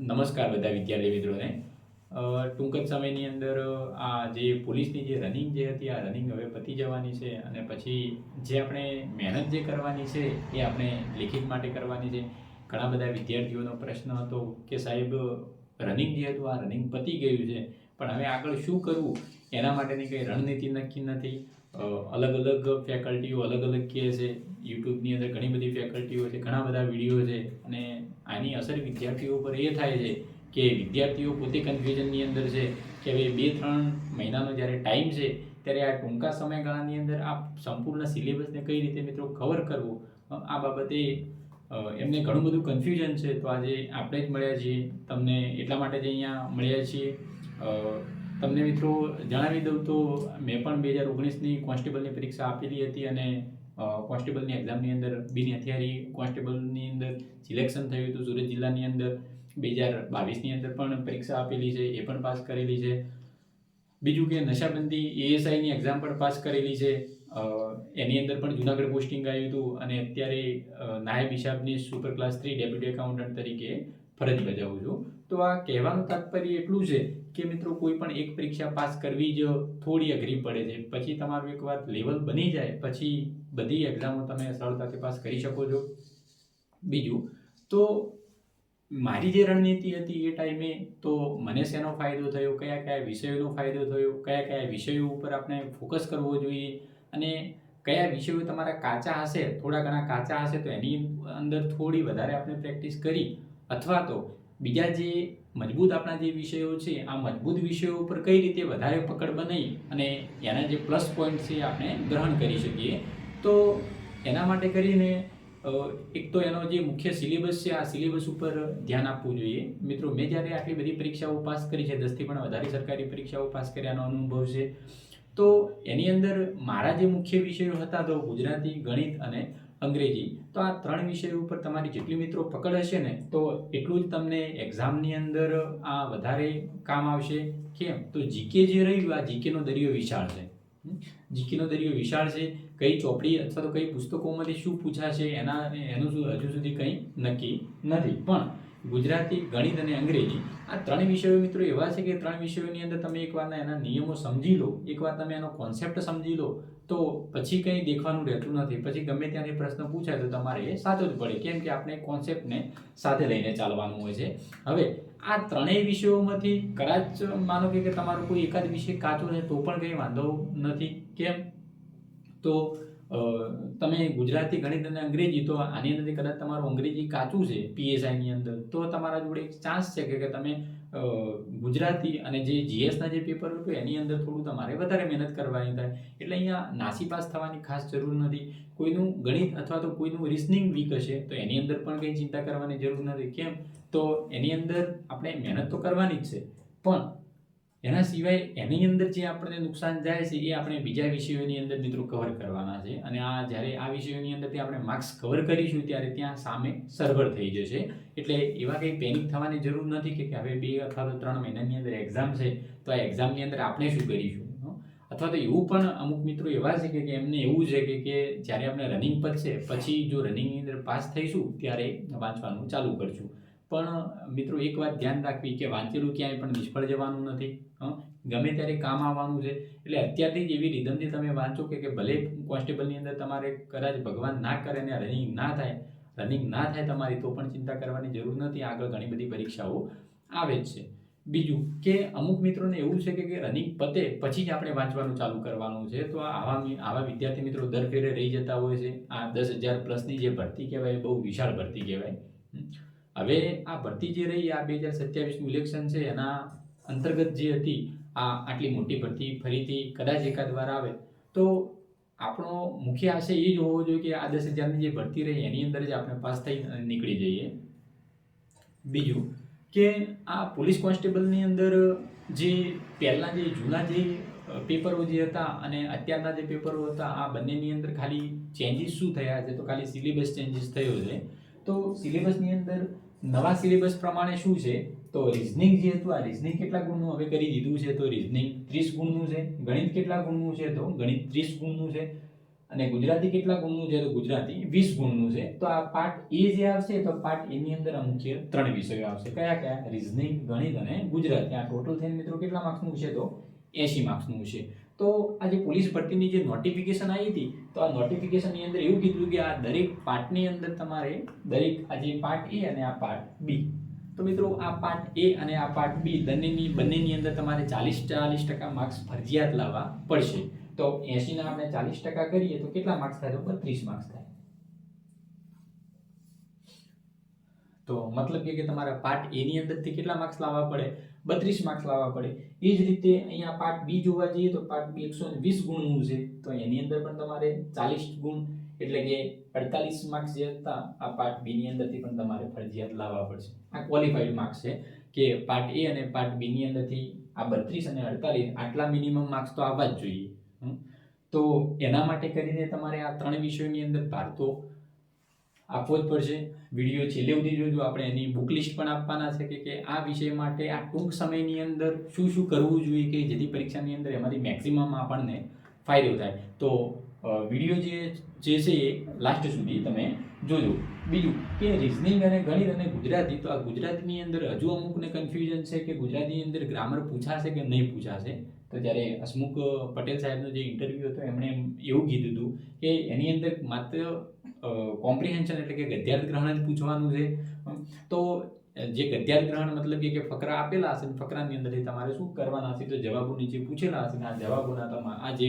નમસ્કાર બધા વિદ્યાર્થી મિત્રોને. ટૂંક જ સમયની અંદર આ જે પોલીસની જે રનિંગ જે હતી આ રનિંગ હવે પતી જવાની છે અને પછી જે આપણે મહેનત જે કરવાની છે એ આપણે લેખિત માટે કરવાની છે. ઘણા બધા વિદ્યાર્થીઓનો પ્રશ્ન હતો કે સાહેબ રનિંગ જે હતું આ રનિંગ પતી ગયું છે પણ હવે આગળ શું કરવું એના માટેની કંઈ રણનીતિ નક્કી નથી. અલગ અલગ ફેકલ્ટીઓ અલગ અલગ કહે છે. યુટ્યુબની અંદર ઘણી બધી ફેકલ્ટીઓ છે, ઘણા બધા વિડીયો છે અને આની અસર વિદ્યાર્થીઓ પર એ થાય છે કે વિદ્યાર્થીઓ પોતે કન્ફ્યુઝનની અંદર છે કે હવે 2-3 મહિનાનો જ્યારે ટાઈમ છે ત્યારે આ ટૂંકા સમયગાળાની અંદર આ સંપૂર્ણ સિલેબસને કઈ રીતે મિત્રો કવર કરવું, આ બાબતે એમને ઘણું બધું કન્ફ્યુઝન છે. તો આજે આપણે જ મળ્યા છીએ, તમને એટલા માટે જ અહીંયા મળ્યા છીએ. તમને મિત્રો જણાવી દઉં તો મેં પણ 2019ની કોન્સ્ટેબલની પરીક્ષા આપેલી હતી અને કોન્સ્ટેબલની એક્ઝામની અંદર બિન હથિયારી કોન્સ્ટેબલની અંદર સિલેક્શન થયું હતું. સુરત જિલ્લાની અંદર 2022ની અંદર પણ પરીક્ષા આપેલી છે, એ પણ પાસ કરેલી છે. બીજું કે નશાબંધી એએસઆઈની એક્ઝામ પણ પાસ કરેલી છે, એની અંદર પણ જુનાગઢ પોસ્ટિંગ આવ્યું હતું અને અત્યારે નાયબ હિસાબની સુપર ક્લાસ 3 ડેપ્યુટી એકાઉન્ટન્ટ તરીકે ફરજ બજાવું છું. તો આ કહેવાનું તાત્પર્ય એટલું છે કે મિત્રો કોઈ પણ એક પરીક્ષા પાસ કરવી જ થોડી અઘરી પડે છે. પછી તમારું એકવાર લેવલ બની જાય પછી બધી એક્ઝામો તમે સરળતાથી પાસ કરી શકો છો. બીજું તો મારી જે રણનીતિ હતી એ ટાઈમે તો મને શેનો ફાયદો થયો, કયા કયા વિષયોનો ફાયદો થયો, કયા કયા વિષયો ઉપર આપણે ફોકસ કરવો જોઈએ અને કયા વિષયો તમારા કાચા હશે, થોડા ઘણા કાચા હશે તો એની અંદર થોડી વધારે આપણે પ્રેક્ટિસ કરી અથવા તો બીજા જે મજબૂત આપણા જે વિષયો છે આ મજબૂત વિષયો ઉપર કઈ રીતે વધારે પકડ બનાવી અને એના જે પ્લસ પોઈન્ટ છે આપણે ગ્રહણ કરી શકીએ. તો એના માટે કરીને એક તો એનો જે મુખ્ય સિલેબસ છે આ સિલેબસ ઉપર ધ્યાન આપવું જોઈએ. મિત્રો મેં જ્યારે આટલી બધી પરીક્ષાઓ પાસ કરી છે, 10થી પણ વધારે સરકારી પરીક્ષાઓ પાસ કર્યાનો અનુભવ છે, તો એની અંદર મારા જે મુખ્ય વિષયો હતા તો ગુજરાતી, ગણિત અને અંગ્રેજી. તો આ 3 વિષયો ઉપર તમારી જેટલી મિત્રો પકડ હશે ને તો એટલું જ તમને એક્ઝામની અંદર આ વધારે કામ આવશે. કેમ તો જીકે જે રહ્યું આ જીકેનો દરિયો વિશાળ છે. જીકેનો દરિયો વિશાળ છે. કઈ ચોપડી અથવા તો કઈ પુસ્તકોમાંથી શું પૂછાશે એનું હજુ સુધી કંઈ નક્કી નથી. પણ ગુજરાતી, ગણિત અને અંગ્રેજી આ 3 વિષયો મિત્રો એવા છે કે 3 વિષયોની અંદર તમે એકવારના એના નિયમો સમજી લો, એકવાર તમે એનો કોન્સેપ્ટ સમજી લો તો પછી કંઈ દેખવાનું રહેતું નથી. પછી ગમે ત્યાંથી પ્રશ્ન પૂછાય તો તમારે એ સાચો જ પડે, કેમ કે આપણે કોન્સેપ્ટને સાથે લઈને ચાલવાનું હોય છે. હવે આ 3 વિષયોમાંથી કદાચ માનો કે તમારો કોઈ એકાદ વિષય કાચો છે તો પણ કંઈ વાંધો નથી. કેમ તો તમે ગુજરાતી, ગણિત અને અંગ્રેજી, તો આની અંદરથી કદાચ તમારું અંગ્રેજી કાચું છે પીએસઆઈની અંદર તો તમારા જોડે એક ચાન્સ છે કે તમે ગુજરાતી અને જે જીએસના જે પેપર હતું એની અંદર થોડું તમારે વધારે મહેનત કરવાની થાય. એટલે અહીંયા નાસીપાસ થવાની ખાસ જરૂર નથી. કોઈનું ગણિત અથવા તો કોઈનું રિઝનિંગ વીક હશે તો એની અંદર પણ કંઈ ચિંતા કરવાની જરૂર નથી. કેમ તો એની અંદર આપણે મહેનત તો કરવાની જ છે પણ એના સિવાય એની અંદર જે આપણને નુકસાન જાય છે એ આપણે બીજા વિષયોની અંદર મિત્રો કવર કરવાના છે. અને આ જ્યારે આ વિષયોની અંદરથી આપણે માર્ક્સ કવર કરીશું ત્યારે ત્યાં સામે સર્વર થઈ જશે. એટલે એવા કંઈ પેનિક થવાની જરૂર નથી કે હવે 2 અથવા તો 3 મહિનાની અંદર એક્ઝામ છે તો આ એક્ઝામની અંદર આપણે શું કરીશું. અથવા તો એવું પણ અમુક મિત્રો એવા છે કે એમને એવું છે કે જ્યારે આપણે રનિંગ પતશે પછી જો રનિંગની અંદર પાસ થઈશું ત્યારે વાંચવાનું ચાલુ કરશું. પણ મિત્રો એક વાત ધ્યાન રાખવી કે વાંચેલું ક્યાંય પણ નિષ્ફળ જવાનું નથી. ગમે ત્યારે કામ આવવાનું છે. એટલે અત્યારથી જ એવી રીધમથી તમે વાંચો કે ભલે કોન્સ્ટેબલની અંદર તમારે કદાચ ભગવાન ના કરે ને રનિંગ ના થાય તમારી તો પણ ચિંતા કરવાની જરૂર નથી. આગળ ઘણી બધી પરીક્ષાઓ આવે જ છે. બીજું કે અમુક મિત્રોને એવું છે કે રનિંગ પતે પછી જ આપણે વાંચવાનું ચાલુ કરવાનું છે. તો આવા વિદ્યાર્થી મિત્રો દર ફેરે રહી જતા હોય છે. આ 10,000 પ્લસની જે ભરતી કહેવાય બહુ વિશાળ ભરતી કહેવાય. હવે આ ભરતી જે રહી આ 2027નું ઇલેક્શન છે એના અંતર્ગત જે હતી આટલી મોટી ભરતી ફરીથી કદાચ એકાદ વાર આવે તો આપણો મુખ્ય આશય એ જ હોવો જોઈએ કે આ 10,000ની જે ભરતી રહી એની અંદર જ આપણે પાસ થઈ નીકળી જઈએ. બીજું કે આ પોલીસ કોન્સ્ટેબલની અંદર જે પહેલાં જે જૂના જે પેપરો જે હતા અને અત્યારના જે પેપરો હતા આ બંનેની અંદર ખાલી ચેન્જીસ શું થયા છે તો ખાલી સિલેબસ ચેન્જીસ થયો છે. તો સિલેબસની અંદર નવા સિલેબસ પ્રમાણે શું છે તો રિઝનિંગ જે હતું આ રિઝનિંગ કેટલા ગુણનું હવે કરી દીધું છે તો રિઝનિંગ 30 ગુણનું છે. ગણિત કેટલા ગુણનું છે તો ગણિત 30 ગુણનું છે. અને ગુજરાતી કેટલા ગુણનું છે? તો ગુજરાતી 20 ગુણનું છે. તો આ પાર્ટ એ જે આવશે તો પાર્ટ એ ની અંદર મુખ્ય 3 વિષયો આવશે. કયા કયા? રીઝનિંગ, ગણિત અને ગુજરાતી. આ ટોટલ થઈને મિત્રો કેટલા માર્ક્સનું છે? તો 80 માર્ક્સનું છે. તો આ જે પોલીસ ભરતીની જે નોટિફિકેશન આવી હતી તો આ નોટિફિકેશનની અંદર એવું કીધું કે આ દરેક પાર્ટની અંદર તમારે દરેક આ જે પાર્ટ એ અને આ પાર્ટ બી, તો મિત્રો આ પાર્ટ એ અને આ પાર્ટ બી બંનેની અંદર તમારે 40% માર્ક્સ ફરજિયાત લાવવા પડશે. તો 80 ના આપણે 40% કરીએ તો કેટલા માર્ક્સ થાય? તો 32 માર્ક્સ થાય. તો મતલબ કે તમારા પાર્ટ એ ની અંદરથી કેટલા માર્ક્સ લાવવા પડે? 32 માર્ક્સ લાવવા પડે. એ જ રીતે અહીંયા પાર્ટ બી જોવા જઈએ તો પાર્ટ બી 120 ગુણનું છે. તો એની અંદર પણ તમારે 40 ગુણ એટલે કે 48 માર્ક્સ જે હતા આ પાર્ટ બી ની અંદરથી પણ તમારે ફરજિયાત લાવવા પડશે. આ ક્વોલિફાઈડ માર્ક્સ છે કે પાર્ટ એ અને પાર્ટ બી ની અંદરથી આ 32 અને 48 આટલા મિનિમમ માર્ક્સ તો આવવા જ જોઈએ. તો એના માટે કરીને તમારે આ 3 વિષયોની અંદર ભાર તો આપવો જ પડશે. વિડીયો છેલ્લે સુધી જોજો. આપણે એની બુક લિસ્ટ પણ આપવાના છે કે આ વિષય માટે આ ટૂંક સમયની અંદર શું શું કરવું જોઈએ કે જેથી પરીક્ષાની અંદર એમાંથી મેક્સિમમ આપણને ફાયદો થાય. તો વિડીયો જે છે એ લાસ્ટ સુધી તમે જોજો. બીજું કે રિઝનિંગ અને ગણિત અને ગુજરાતી, તો આ ગુજરાતીની અંદર હજુ અમુકને કન્ફ્યુઝન છે કે ગુજરાતીની અંદર ગ્રામર પૂછાશે કે નહીં પૂછાશે. તો જ્યારે હસમુખ પટેલ સાહેબનો જે ઇન્ટરવ્યૂ હતો એમણે એવું કીધું હતું કે એની અંદર માત્ર કોમ્પ્રિહેન્શન એટલે કે ગદ્યાર્થ ગ્રહણ જ પૂછવાનું છે. તો જે ગદ્યાર્થ ગ્રહણ મતલબ કે ફકરા આપેલા હશે, ફકરાની અંદરથી તમારે શું કરવાના હશે? તો જવાબો નીચે પૂછેલા હશે. આ જવાબોના આ જે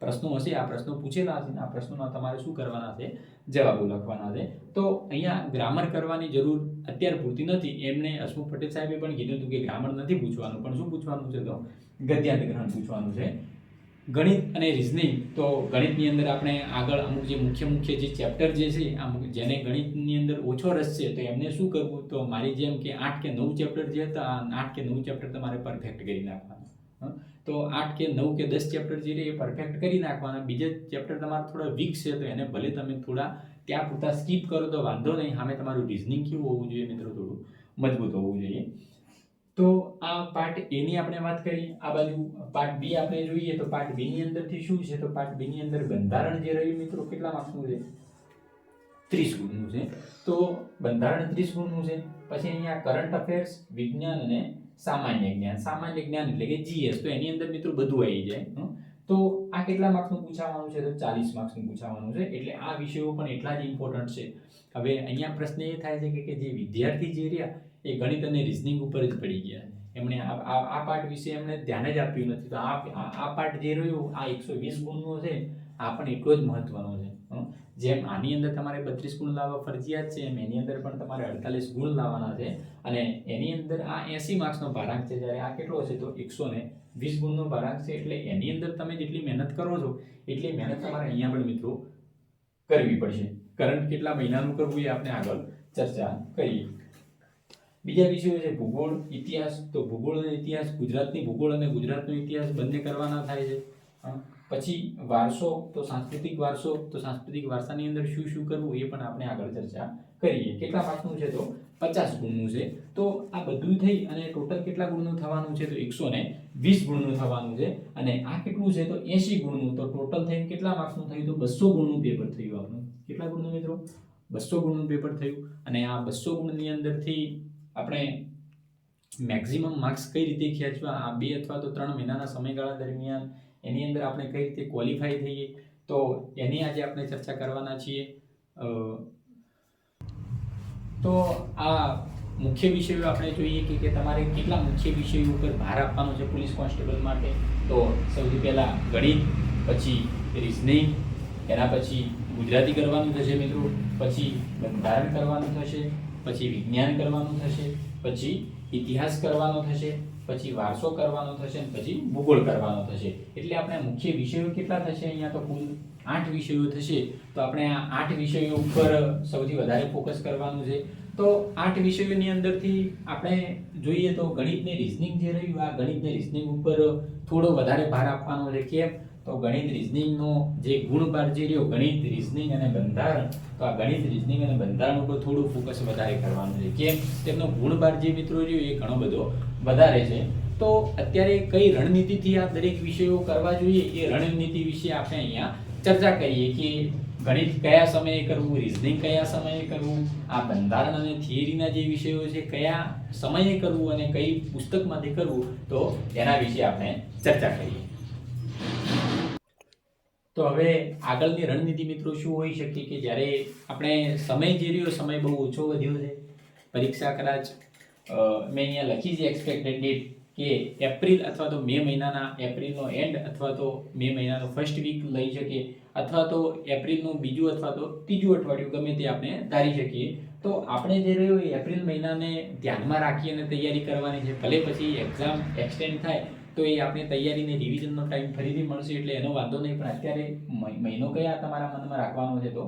પ્રશ્નો હશે આ પ્રશ્નો પૂછેલા હશે. આ પ્રશ્નોના તમારે શું કરવાના છે? જવાબો લખવાના છે. તો અહીંયા ગ્રામર કરવાની જરૂર અત્યાર પૂરતી નથી. એમને હસમુખ પટેલ સાહેબે પણ કીધું હતું કે ગ્રામર નથી પૂછવાનું, પણ શું પૂછવાનું છે? તો ગદ્યાર્થ ગ્રહણ પૂછવાનું છે. ગણિત અને રિઝનિંગ, તો ગણિતની અંદર આપણે આગળ અમુક જે મુખ્ય જે ચેપ્ટર જે છે જેને ગણિતની અંદર ઓછો રસ છે તો એમને શું કરવું? તો મારી જેમ કે 8 કે 9 ચેપ્ટર જે હતા 8 કે 9 ચેપ્ટર તમારે પરફેક્ટ કરી નાખવાના. તો 8 કે 9 કે 10 ચેપ્ટર જે છે એ પરફેક્ટ કરી નાખવાના. બીજા ચેપ્ટર તમારા થોડા વીક છે તો એને ભલે તમે થોડા ત્યાં પૂરતા સ્કીપ કરો તો વાંધો નહીં. સામે તમારું રિઝનિંગ કેવું હોવું જોઈએ મિત્રો? થોડું મજબૂત હોવું જોઈએ. તો આ પાર્ટ એ ની આપણે વાત કરી. આ બાજુ પાર્ટ બી આપણે જોઈએ તો પાર્ટ બી ની અંદરથી શું છે? તો પાર્ટ બી ની અંદર બંધારણ જે રહ્યું મિત્રો કેટલા માર્ક્સનું છે? 30 ગુણનું છે. તો બંધારણ 30 ગુણનું છે. પછી અહીંયા કરંટ અફેર્સ, વિજ્ઞાન અને સામાન્ય જ્ઞાન. સામાન્ય જ્ઞાન એટલે કે જીએસ. તો એની અંદર મિત્રો બધું આવી જાય. તો આ કેટલા માર્ક્સનું પૂછાવાનું છે? તો 40 માર્ક્સનું પૂછાવાનું છે. એટલે આ વિષયો પણ એટલા જ ઇમ્પોર્ટન્ટ છે. હવે અહીંયા પ્રશ્ન એ થાય છે કે જે વિદ્યાર્થી જે રહ્યા એ ગણિત અને રિઝનિંગ ઉપર જ પડી ગયા. એમણે આ પાર્ટ વિશે એમણે ધ્યાન જ આપ્યું નથી. તો આ પાર્ટ જે રહ્યો આ 120 ગુણનો છે આ પણ એટલો જ મહત્વનો છે. જેમ આની અંદર તમારે 32 ગુણ લાવવા ફરજિયાત છે એમ એની અંદર પણ તમારે 48 ગુણ લાવવાના છે. અને એની અંદર આ 80 માર્ક્સનો ભારાંક છે. જ્યારે આ કેટલો છે? તો 120 ગુણનો ભારાંક છે. એટલે એની અંદર તમે જેટલી મહેનત કરો છો એટલી મહેનત તમારે અહીંયા પણ મિત્રો કરવી પડશે. કરંટ કેટલા મહિનાનું કરવું એ આપણે આગળ ચર્ચા કરીએ. બીજા વિષયો છે ભૂગોળ, ઇતિહાસ. તો ભૂગોળ અને ઇતિહાસ, ગુજરાતની ભૂગોળ અને ગુજરાતનો ઇતિહાસ બંને કરવાના થાય છે. પછી વારસો, તો સાંસ્કૃતિક વારસો. તો સાંસ્કૃતિક વારસાની અંદર શું શું કરવું એ પણ આપણે આગળ ચર્ચા કરીએ. કેટલા માર્ક્સનું છે? તો 50 ગુણનું છે. તો આ બધું થઈ અને ટોટલ કેટલા ગુણનું થવાનું છે? તો 120 ગુણનું થવાનું છે. અને આ કેટલું છે? તો 80 ગુણનું. તો ટોટલ થઈને કેટલા માર્ક્સનું થયું? તો 200 ગુણનું પેપર થયું આપણું. કેટલા ગુણનું મિત્રો? 200 ગુણનું પેપર થયું. અને આ 200 ગુણની અંદરથી આપણે મેક્સિમમ માર્ક્સ કઈ રીતે ખેંચવા? આ 2 અથવા તો 3 મહિનાના સમયગાળા દરમિયાન એની અંદર આપણે કઈ રીતે ક્વોલિફાય થઈએ તો એની આજે આપણે ચર્ચા કરવાના છીએ. તો આ મુખ્ય વિષયો આપણે જોઈએ કે તમારે કેટલા મુખ્ય વિષયો ઉપર ભાર આપવાનો છે પોલીસ કોન્સ્ટેબલ માટે. તો સૌથી પહેલાં ગણિત, પછી રિઝનિંગ, એના પછી ગુજરાતી કરવાનું થશે મિત્રો, પછી બંધારણ કરવાનું થશે, પછી વિજ્ઞાન કરવાનું થશે, પછી ઇતિહાસ કરવાનો થશે, પછી વારસો કરવાનો થશે અને પછી ભૂગોળ કરવાનો થશે. એટલે આપણે મુખ્ય વિષયો કેટલા થશે? અહીંયા તો કુલ 8 વિષયો થશે. તો આપણે આ 8 વિષયો ઉપર સૌથી વધારે ફોકસ કરવાનું છે. તો 8 વિષયોની અંદરથી આપણે જોઈએ તો ગણિત ને રિઝનિંગ જે રહ્યું આ ગણિત ને રિઝનિંગ ઉપર થોડો વધારે ભાર આપવાનો છે. કેમ? તો ગણિત રિઝનિંગનો જે ગુણભાર જે રહ્યો ગણિત, રિઝનિંગ અને બંધારણ, તો આ ગણિત, રિઝનિંગ અને બંધારણ ઉપર થોડું ફોકસ વધારે કરવાનું છે. કેમ? તેમનો ગુણભાર જે મિત્રો રહ્યો એ ઘણો બધો વધારે છે. તો અત્યારે કઈ રણનીતિથી આ દરેક વિષયો કરવા જોઈએ એ રણનીતિ વિશે આપણે અહીંયા ચર્ચા કરીએ કે ગણિત કયા સમયે કરવું, રિઝનિંગ કયા સમયે કરવું, આ બંધારણ અને થિયરીના જે વિષયો છે કયા સમયે કરવું અને કઈ પુસ્તકમાંથી કરવું, તો એના વિશે આપણે ચર્ચા કરીએ. તો હવે આગળની રણનીતિ મિત્રો શું હોઈ શકે કે જ્યારે આપણે સમય જે રહ્યો, સમય બહુ ઓછો વધ્યો છે. પરીક્ષા કદાચ મેં અહીંયા લખી છે એક્સપેક્ટેડ ડેટ કે એપ્રિલ અથવા તો મે મહિનાના એપ્રિલનો એન્ડ અથવા તો મે મહિનાનો ફર્સ્ટ વીક લઈ શકીએ, અથવા તો એપ્રિલનું બીજું અથવા તો ત્રીજું અઠવાડિયું ગમે તે આપણે ધારી શકીએ. તો આપણે જે રહ્યો એ એપ્રિલ મહિનાને ધ્યાનમાં રાખી અને તૈયારી કરવાની છે. ભલે પછી એક્ઝામ એક્સટેન્ડ થાય તો એ આપણે તૈયારીને રિવિઝનનો ટાઈમ ફરીથી મળશે એટલે એનો વાંધો નહીં, પણ અત્યારે મહિનો કયા તમારા મનમાં રાખવાનો છે તો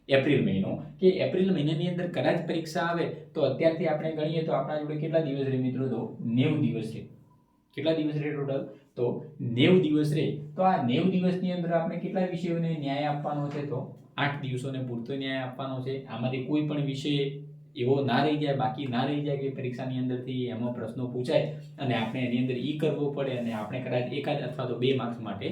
એપ્રિલ મહિનો, કે એપ્રિલ મહિનાની અંદર કદાચ પરીક્ષા આવે તો અત્યારથી આપણે ગણીએ તો આપણા જોડે કેટલા દિવસ રહે મિત્રો? તો 90 દિવસ છે. કેટલા દિવસ રહે ટોટલ? તો 90 દિવસ રહે. તો આ 90 દિવસની અંદર આપણે કેટલા વિષયોને ન્યાય આપવાનો છે? તો 8 દિવસોને પૂરતો ન્યાય આપવાનો છે. આમાંથી કોઈ પણ વિષય એવો ના રહી જાય, બાકી ના રહી જાય કે પરીક્ષાની અંદરથી એમાં પ્રશ્નો પૂછાય અને આપણે એની અંદર કરવો પડે અને આપણે કદાચ એકાદ અથવા તો 2 માર્ક્સ માટે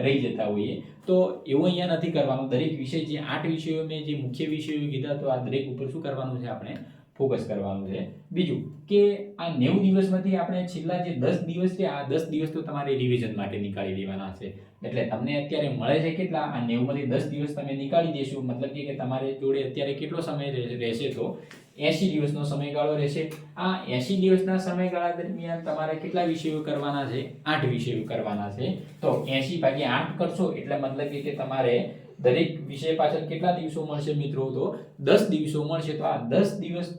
રહી જતા હોઈએ. તો એવું અહીંયા નથી કરવાનું. દરેક વિષય જે 8 વિષયો મેં જે મુખ્ય વિષયો કીધા, તો આ દરેક ઉપર શું કરવાનું છે? આપણે ફોકસ કરવાનું છે. બીજું કે આ 90 દિવસમાંથી આપણે છેલ્લા જે 10 દિવસ છે, આ 10 દિવસ તો તમારે રિવિઝન માટે નીકાળી દેવાના છે. એટલે તમને અત્યારે મળે છે કેટલા? આ 90 માંથી 10 દિવસ તમે નીકાળી દેશો, મતલબ કે તમારે જોડે અત્યારે કેટલો સમય રહેશે? તો 80 દિવસનો સમયગાળો રહેશે. આ 80 દિવસના સમયગાળા દરમિયાન તમારે કેટલા વિષયો કરવાના છે? 8 વિષયો કરવાના છે. તો 80 ભાગ્યા 8 કરશો એટલે મતલબ કે તમારે દરેક વિષય પાછળ કેટલા દિવસો મળશે મિત્રો? તો 10 દિવસો મળશે. તો આ 10 દિવસ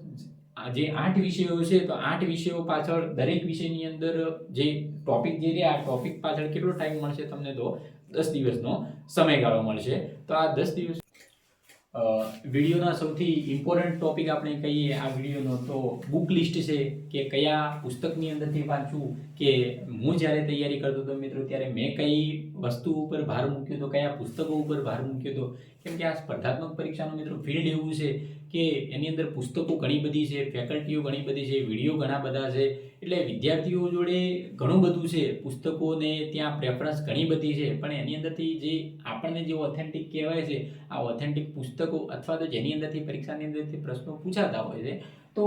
જે 8 વિષયો છે, તો 8 વિષયો પાછળ દરેક વિષયની અંદર જે ટોપિક જે રહ્યા, આ ટોપિક પાછળ કેટલો ટાઈમ મળશે તમને? તો 10 દિવસનો સમયગાળો મળશે. તો આ 10 દિવસ વિડીયોના સૌથી ઇમ્પોર્ટન્ટ ટોપિક આપણે કહીએ આ વિડીયોનો તો બુક લિસ્ટ છે, કે કયા પુસ્તકની અંદરથી વાંચવું. કે હું જ્યારે તૈયારી કરતો હતો મિત્રો, ત્યારે મેં કઈ વસ્તુ ઉપર ભાર મૂક્યો હતો, કયા પુસ્તકો ઉપર ભાર મૂક્યો હતો. કેમ કે આ સ્પર્ધાત્મક પરીક્ષાનું મિત્રો ફિલ્ડ એવું છે કે એની અંદર પુસ્તકો ઘણી બધી છે, ફેકલ્ટીઓ ઘણી બધી છે, વિડીયો ઘણા બધા છે. એટલે વિદ્યાર્થીઓ જોડે ઘણું બધું છે, પુસ્તકોને ત્યાં પ્રેફરન્સ ઘણી બધી છે, પણ એની અંદરથી જે આપણને જે ઓથેન્ટિક કહેવાય છે, આ ઓથેન્ટિક પુસ્તકો અથવા તો જેની અંદરથી પરીક્ષાની અંદરથી પ્રશ્નો પૂછાતા હોય છે, તો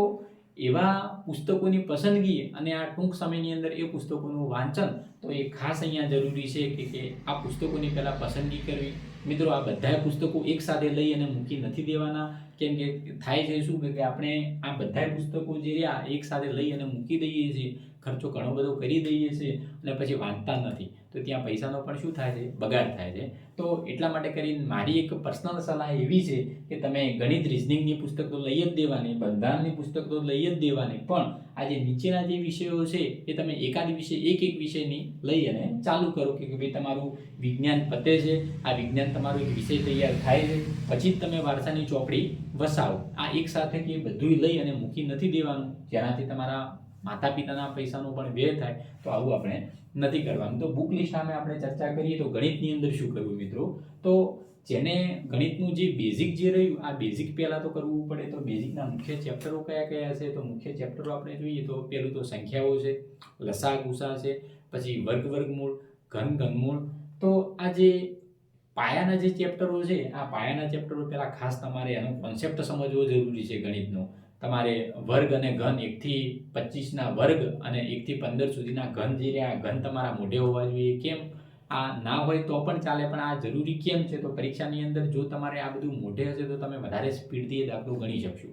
એવા પુસ્તકોની પસંદગી અને આ ટૂંક સમયની અંદર એ પુસ્તકોનું વાંચન તો એ ખાસ અહીંયા જરૂરી છે કે આ પુસ્તકોની પહેલાં પસંદગી કરવી. મિત્રો આ બધા પુસ્તકો એક સાથે લઈ અને મૂકી નથી દેવાના. કેમ કે થાય છે શું કે આપણે આ બધા પુસ્તકો જે રહ્યા એક સાથે લઈ અને મૂકી દઈએ છીએ, ખર્ચો ઘણો બધો કરી દઈએ છીએ અને પછી વાંચતા નથી, તો ત્યાં પૈસાનો પણ શું થાય છે? બગાડ થાય છે. તો એટલા માટે કરીને મારી એક પર્સનલ સલાહ એવી છે કે તમે ગણિત રિઝનિંગની પુસ્તક તો લઈ જ દેવાની, બંધારણની પુસ્તક તો લઈ જ દેવાની, પણ આ જે નીચેના જે વિષયો છે એ તમે એકાદ વિષય એક વિષયની લઈ અને ચાલુ કરો કે ભાઈ તમારું વિજ્ઞાન પતે છે, આ વિજ્ઞાન તમારું એક વિષય તૈયાર થાય છે, પછી જ તમે વારસાની ચોપડી વસાવો. આ એક સાથે કે બધું લઈ અને મૂકી નથી દેવાનું, જેનાથી તમારા માતા પિતાના પૈસાનો પણ વ્યય થાય. તો આવું આપણે નથી કરવાનું. તો બુક લિસ્ટ સામે આપણે ચર્ચા કરીએ તો ગણિતની અંદર શું કરવું મિત્રો? તો જેને ગણિતનું જે બેઝિક જે રહ્યું, આ બેઝિક પહેલાં તો કરવું પડે. તો બેઝિકના મુખ્ય ચેપ્ટરો કયા કયા છે? તો મુખ્ય ચેપ્ટરો આપણે જોઈએ તો પહેલું તો સંખ્યાઓ છે, લસા ગુસા છે, પછી વર્ગ વર્ગમૂળ, ઘન ઘનમૂળ. તો આ જે પાયાના જે ચેપ્ટરો છે, આ પાયાના ચેપ્ટરો પહેલાં ખાસ તમારે એનો કોન્સેપ્ટ સમજવો જરૂરી છે ગણિતનો. તમારે વર્ગ અને ઘન 1 થી 25ના વર્ગ અને 1 થી 15 સુધીના ઘન જે રહ્યા, ઘન તમારા મોઢે હોવા જોઈએ. કેમ? આ ના હોય તો પણ ચાલે, પણ આ જરૂરી કેમ છે? તો પરીક્ષાની અંદર જો તમારે આ બધું મોઢે હશે તો તમે વધારે સ્પીડથી એ દાખલો ગણી શકશો.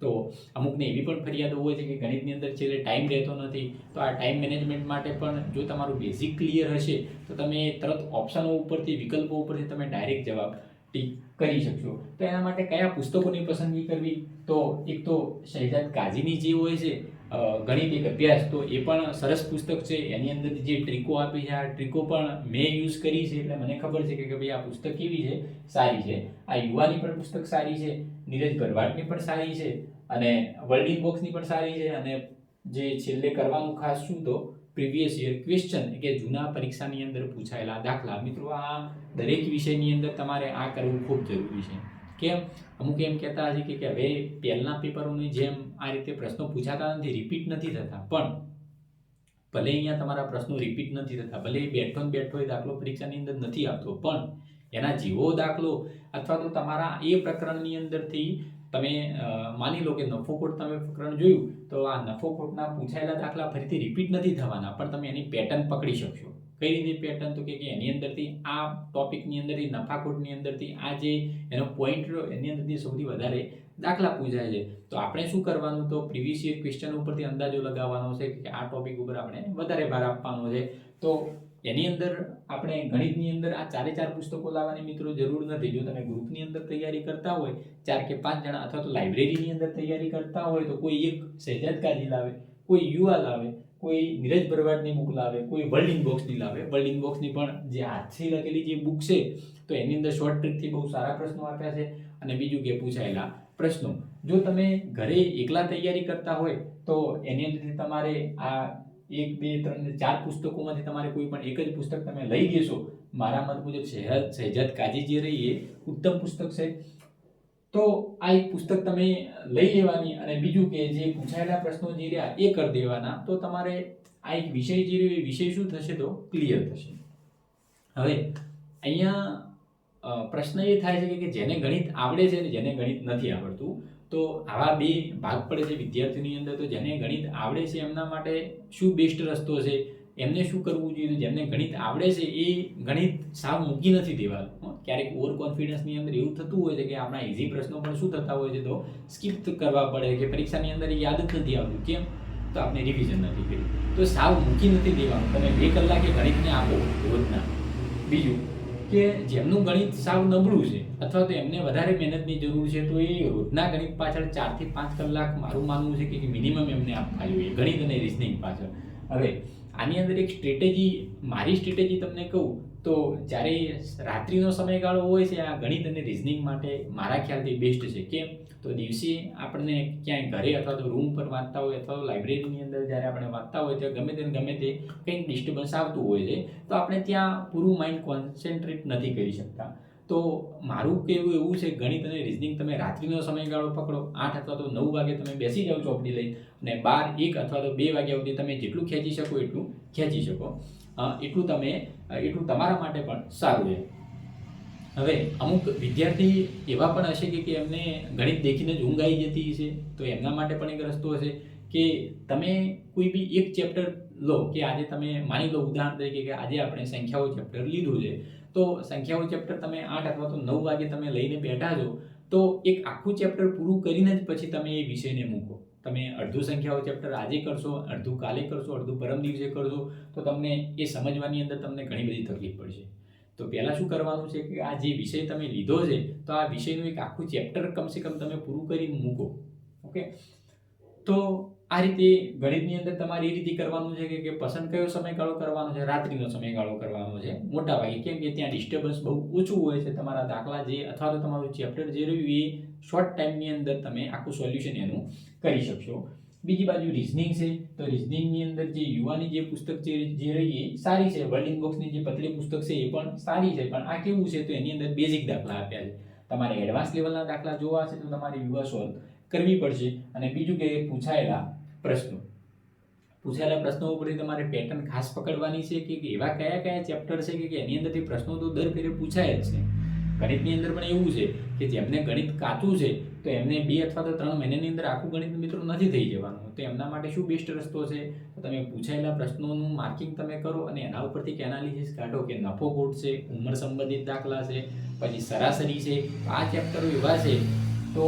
તો અમુકને એવી પણ ફરિયાદો હોય છે કે ગણિતની અંદર છેલ્લે ટાઈમ રહેતો નથી. તો આ ટાઈમ મેનેજમેન્ટ માટે પણ જો તમારું બેઝિક ક્લિયર હશે તો તમે તરત ઓપ્શનો ઉપરથી, વિકલ્પો ઉપરથી તમે ડાયરેક્ટ જવાબ ટીક કરી શકશો. તો એના માટે કયા પુસ્તકોની પસંદગી કરવી? તો એક તો શહેજાદ કાઝીની જે હોય છે ગણિત એક અભ્યાસ, તો એ પણ સરસ પુસ્તક છે. એની અંદર જે ટ્રીકો આપી છે, આ ટ્રીકો પણ મેં યુઝ કરી છે, એટલે મને ખબર છે કે ભાઈ આ પુસ્તક કેવી છે? સારી છે. આ યુવાની પણ પુસ્તક સારી છે, નીરજ ભરવાડની પણ સારી છે, અને વર્લ્ડિંગ બોક્સની પણ સારી છે. અને જે છેલ્લે કરવાનું ખાસ શું તો પ્રીવિયસ યર ક્વેશ્ચન, કે જૂના પરીક્ષાની અંદર પૂછાયેલા દાખલા. મિત્રો આ દરેક વિષયની અંદર તમારે આ કરવું ખૂબ જરૂરી છે. કેમ? અમુક એમ કહેતા હશે કે હવે પહેલના પેપરોની જેમ આ રીતે પ્રશ્નો પૂછાતા નથી, રિપીટ નથી થતા. પણ ભલે અહીંયા તમારા પ્રશ્નો રિપીટ નથી થતા, ભલે બેઠો એ દાખલો પરીક્ષાની અંદર નથી આવતો, પણ એના જેવો દાખલો અથવા તો તમારા એ પ્રકરણની અંદરથી તમે માની લો કે નફો ખોટ તમે પ્રકરણ જોયું, તો આ નફો ખોટના પૂછાયેલા દાખલા ફરીથી રિપીટ નથી થવાના, પણ તમે એની પેટર્ન પકડી શકશો. કઈ રીતે પેટર્ન? તો કે એની અંદરથી આ ટોપિકની અંદરથી નફા ખોટની અંદરથી આ જે એનો પોઈન્ટ રહ્યો એની અંદરથી સૌથી વધારે દાખલા પૂછાય છે. તો આપણે શું કરવાનું? તો પ્રીવિયસ યર ક્વેશ્ચન ઉપરથી અંદાજો લગાવવાનો છે કે આ ટોપિક ઉપર આપણે વધારે ભાર આપવાનો છે. તો એની અંદર આપણે ગણિતની અંદર આ 4 પુસ્તકો લાવવાની મિત્રો જરૂર નથી. જો તમે ગ્રુપની અંદર તૈયારી કરતા હોય 4 કે 5 જણા, અથવા તો લાઇબ્રેરીની અંદર તૈયારી કરતા હોય તો કોઈ એક સહેજાદ કાજી લાવે, કોઈ યુવા લાવે, કોઈ નીરજ ભરવાડની બુક લાવે, કોઈ વર્લ્ડ ઇનબોક્સની લાવે. વર્લ્ડ ઇનબોક્સની પણ જે હાથથી લખેલી જે બુક છે તો એની અંદર શોર્ટ ટ્રીકથી બહુ સારા પ્રશ્નો આપ્યા છે. અને બીજું કે પૂછાયેલા પ્રશ્નો. જો તમે ઘરે એકલા તૈયારી કરતા હોય તો એની અંદરથી તમારે આ 1, 2, 3, 4 પુસ્તકોમાંથી તમારે કોઈ પણ એક જ પુસ્તક તમે લઈ લેશો. મારા મત મુજબ સહેજાદ કાજી જે રહી એ ઉત્તમ પુસ્તક છે. તો આ એક પુસ્તક તમે લઈ લેવાની, અને બીજું કે જે પૂછાયેલા પ્રશ્નો જે રહ્યા એ કરી દેવાના. તો તમારે આ એક વિષય જે રહ્યો એ વિષય શું થશે? તો ક્લિયર થશે. હવે અહીંયા પ્રશ્ન એ થાય છે કે જેને ગણિત આવડે છે અને જેને ગણિત નથી આવડતું, તો આવા બે ભાગ પડે છે વિદ્યાર્થીની અંદર. તો જેને ગણિત આવડે છે એમના માટે શું બેસ્ટ રસ્તો છે, એમને શું કરવું જોઈએ? જેમને ગણિત આવડે છે એ ગણિત સાવ મૂકી નથી દેવાનું. ક્યારેક ઓવર કોન્ફિડન્સની અંદર એવું થતું હોય છે કે આપણા ઇઝી પ્રશ્નો પણ શું થતા હોય છે તો સ્કીપ કરવા પડે, કે પરીક્ષાની અંદર યાદ જ નથી આવતું. કેમ? તો આપણે રિવિઝન નથી કર્યું. તો સાવ મૂકી નથી દેવાનું. તમે 2 કલાકે ગણિતને આપો રોજના. બીજું કે જેમનું ગણિત સાવ નબળું છે અથવા તો એમને વધારે મહેનતની જરૂર છે, તો એ રોજના ગણિત પાછળ 4 થી 5 કલાક મારું માનવું છે કે મિનિમમ એમને આપવા જોઈએ ગણિત અને રિઝનિંગ પાછળ. હવે આની અંદર એક સ્ટ્રેટેજી, મારી સ્ટ્રેટેજી તમને કહું તો જ્યારે રાત્રિનો સમયગાળો હોય છે આ ગણિત અને રિઝનિંગ માટે મારા ખ્યાલથી બેસ્ટ છે. કેમ? તો દિવસે આપણને ક્યાંય ઘરે અથવા તો રૂમ પર વાંચતા હોય અથવા તો લાઇબ્રેરીની અંદર જ્યારે આપણે વાંચતા હોય તો ગમે તે કંઈક ડિસ્ટર્બન્સ આવતું હોય છે, તો આપણે ત્યાં પૂરું માઇન્ડ કોન્સન્ટ્રેટ નથી કરી શકતા. તો મારું કહેવું એવું છે, ગણિત અને રિઝનિંગ તમે રાત્રિનો સમયગાળો પકડો. 8 અથવા તો 9 વાગે તમે બેસી જાઓ ચોપડી લઈ, અને 12, 1 અથવા તો 2 વાગ્યા સુધી તમે જેટલું ખેંચી શકો એટલું ખેંચી શકો. એટલું તમારા માટે પણ સારું છે. હવે અમુક વિદ્યાર્થી એવા પણ હશે કે એમને ગણિત દેખીને જ ઊંઘ આવી જતી છે, તો એમના માટે પણ એક રસ્તો હશે કે તમે કોઈ બી એક ચેપ્ટર લો. કે આજે તમે માની લો ઉદાહરણ તરીકે કે આજે આપણે સંખ્યાઓ ચેપ્ટર લીધું છે, તો સંખ્યાઓ ચેપ્ટર તમે 8 અથવા તો 9 વાગે તમે લઈને બેઠા છો, તો એક આખું ચેપ્ટર પૂરું કરીને જ પછી તમે એ વિષયને મૂકો. તમે અડધું સંખ્યાઓ ચેપ્ટર આજે કરશો, અડધું કાલે કરશો, અડધું પરમ દિવસે કરશો, તો તમને એ સમજવાની અંદર તમને ઘણી બધી તકલીફ પડશે. તો પહેલાં શું કરવાનું છે કે આ જે વિષય તમે લીધો છે તો આ વિષયનું એક આખું ચેપ્ટર કમસે કમ તમે પૂરું કરીને મૂકો. ઓકે, તો આ રીતે ગણિતની અંદર તમારે એ રીતે કરવાનું છે કે પસંદ કયો સમયગાળો કરવાનો છે? રાત્રિનો સમયગાળો કરવાનો છે મોટા ભાગે. કેમ કે ત્યાં ડિસ્ટર્બન્સ બહુ ઓછું હોય છે. તમારા દાખલા જે અથવા તો તમારું ચેપ્ટર જે રહ્યું એ શોર્ટ ટાઈમની અંદર તમે આખું સોલ્યુશન એનું કરી શકશો. બીજી બાજુ રિઝનિંગ છે, તો રિઝનિંગની અંદર જે યુવાની જે પુસ્તક જે રહી એ સારી છે. વર્લ્ડ ઇનબોક્સની જે પતલી પુસ્તક છે એ પણ સારી છે, પણ આ કેવું છે તો એની અંદર બેઝિક દાખલા આપ્યા છે. તમારે એડવાન્સ લેવલના દાખલા જોવા છે તો તમારે યુવા સોલ્વ કરવી પડશે. અને બીજું કે પૂછાયેલા પ્રશ્નો ઉપરથી તમારે પેટર્ન ખાસ પકડવાની છે કે એવા કયા ચેપ્ટર છે કે એની અંદરથી પ્રશ્નો તો દર ફેરે પૂછાય જ છે. ગણિતની અંદર પણ એવું છે કે જેમને ગણિત કાચું છે તો એમને 2 અથવા તો 3 મહિનાની અંદર આખું ગણિત મિત્રો નથી થઈ જવાનું. તો એમના માટે શું બેસ્ટ રસ્તો છે? તો તમે પૂછાયેલા પ્રશ્નોનું માર્કિંગ તમે કરો અને એના ઉપરથી એનાલિસિસ કાઢો કે નફો ખોટ છે, ઉંમર સંબંધિત દાખલા છે, પછી સરાસરી છે. આ ચેપ્ટરો એવા છે, તો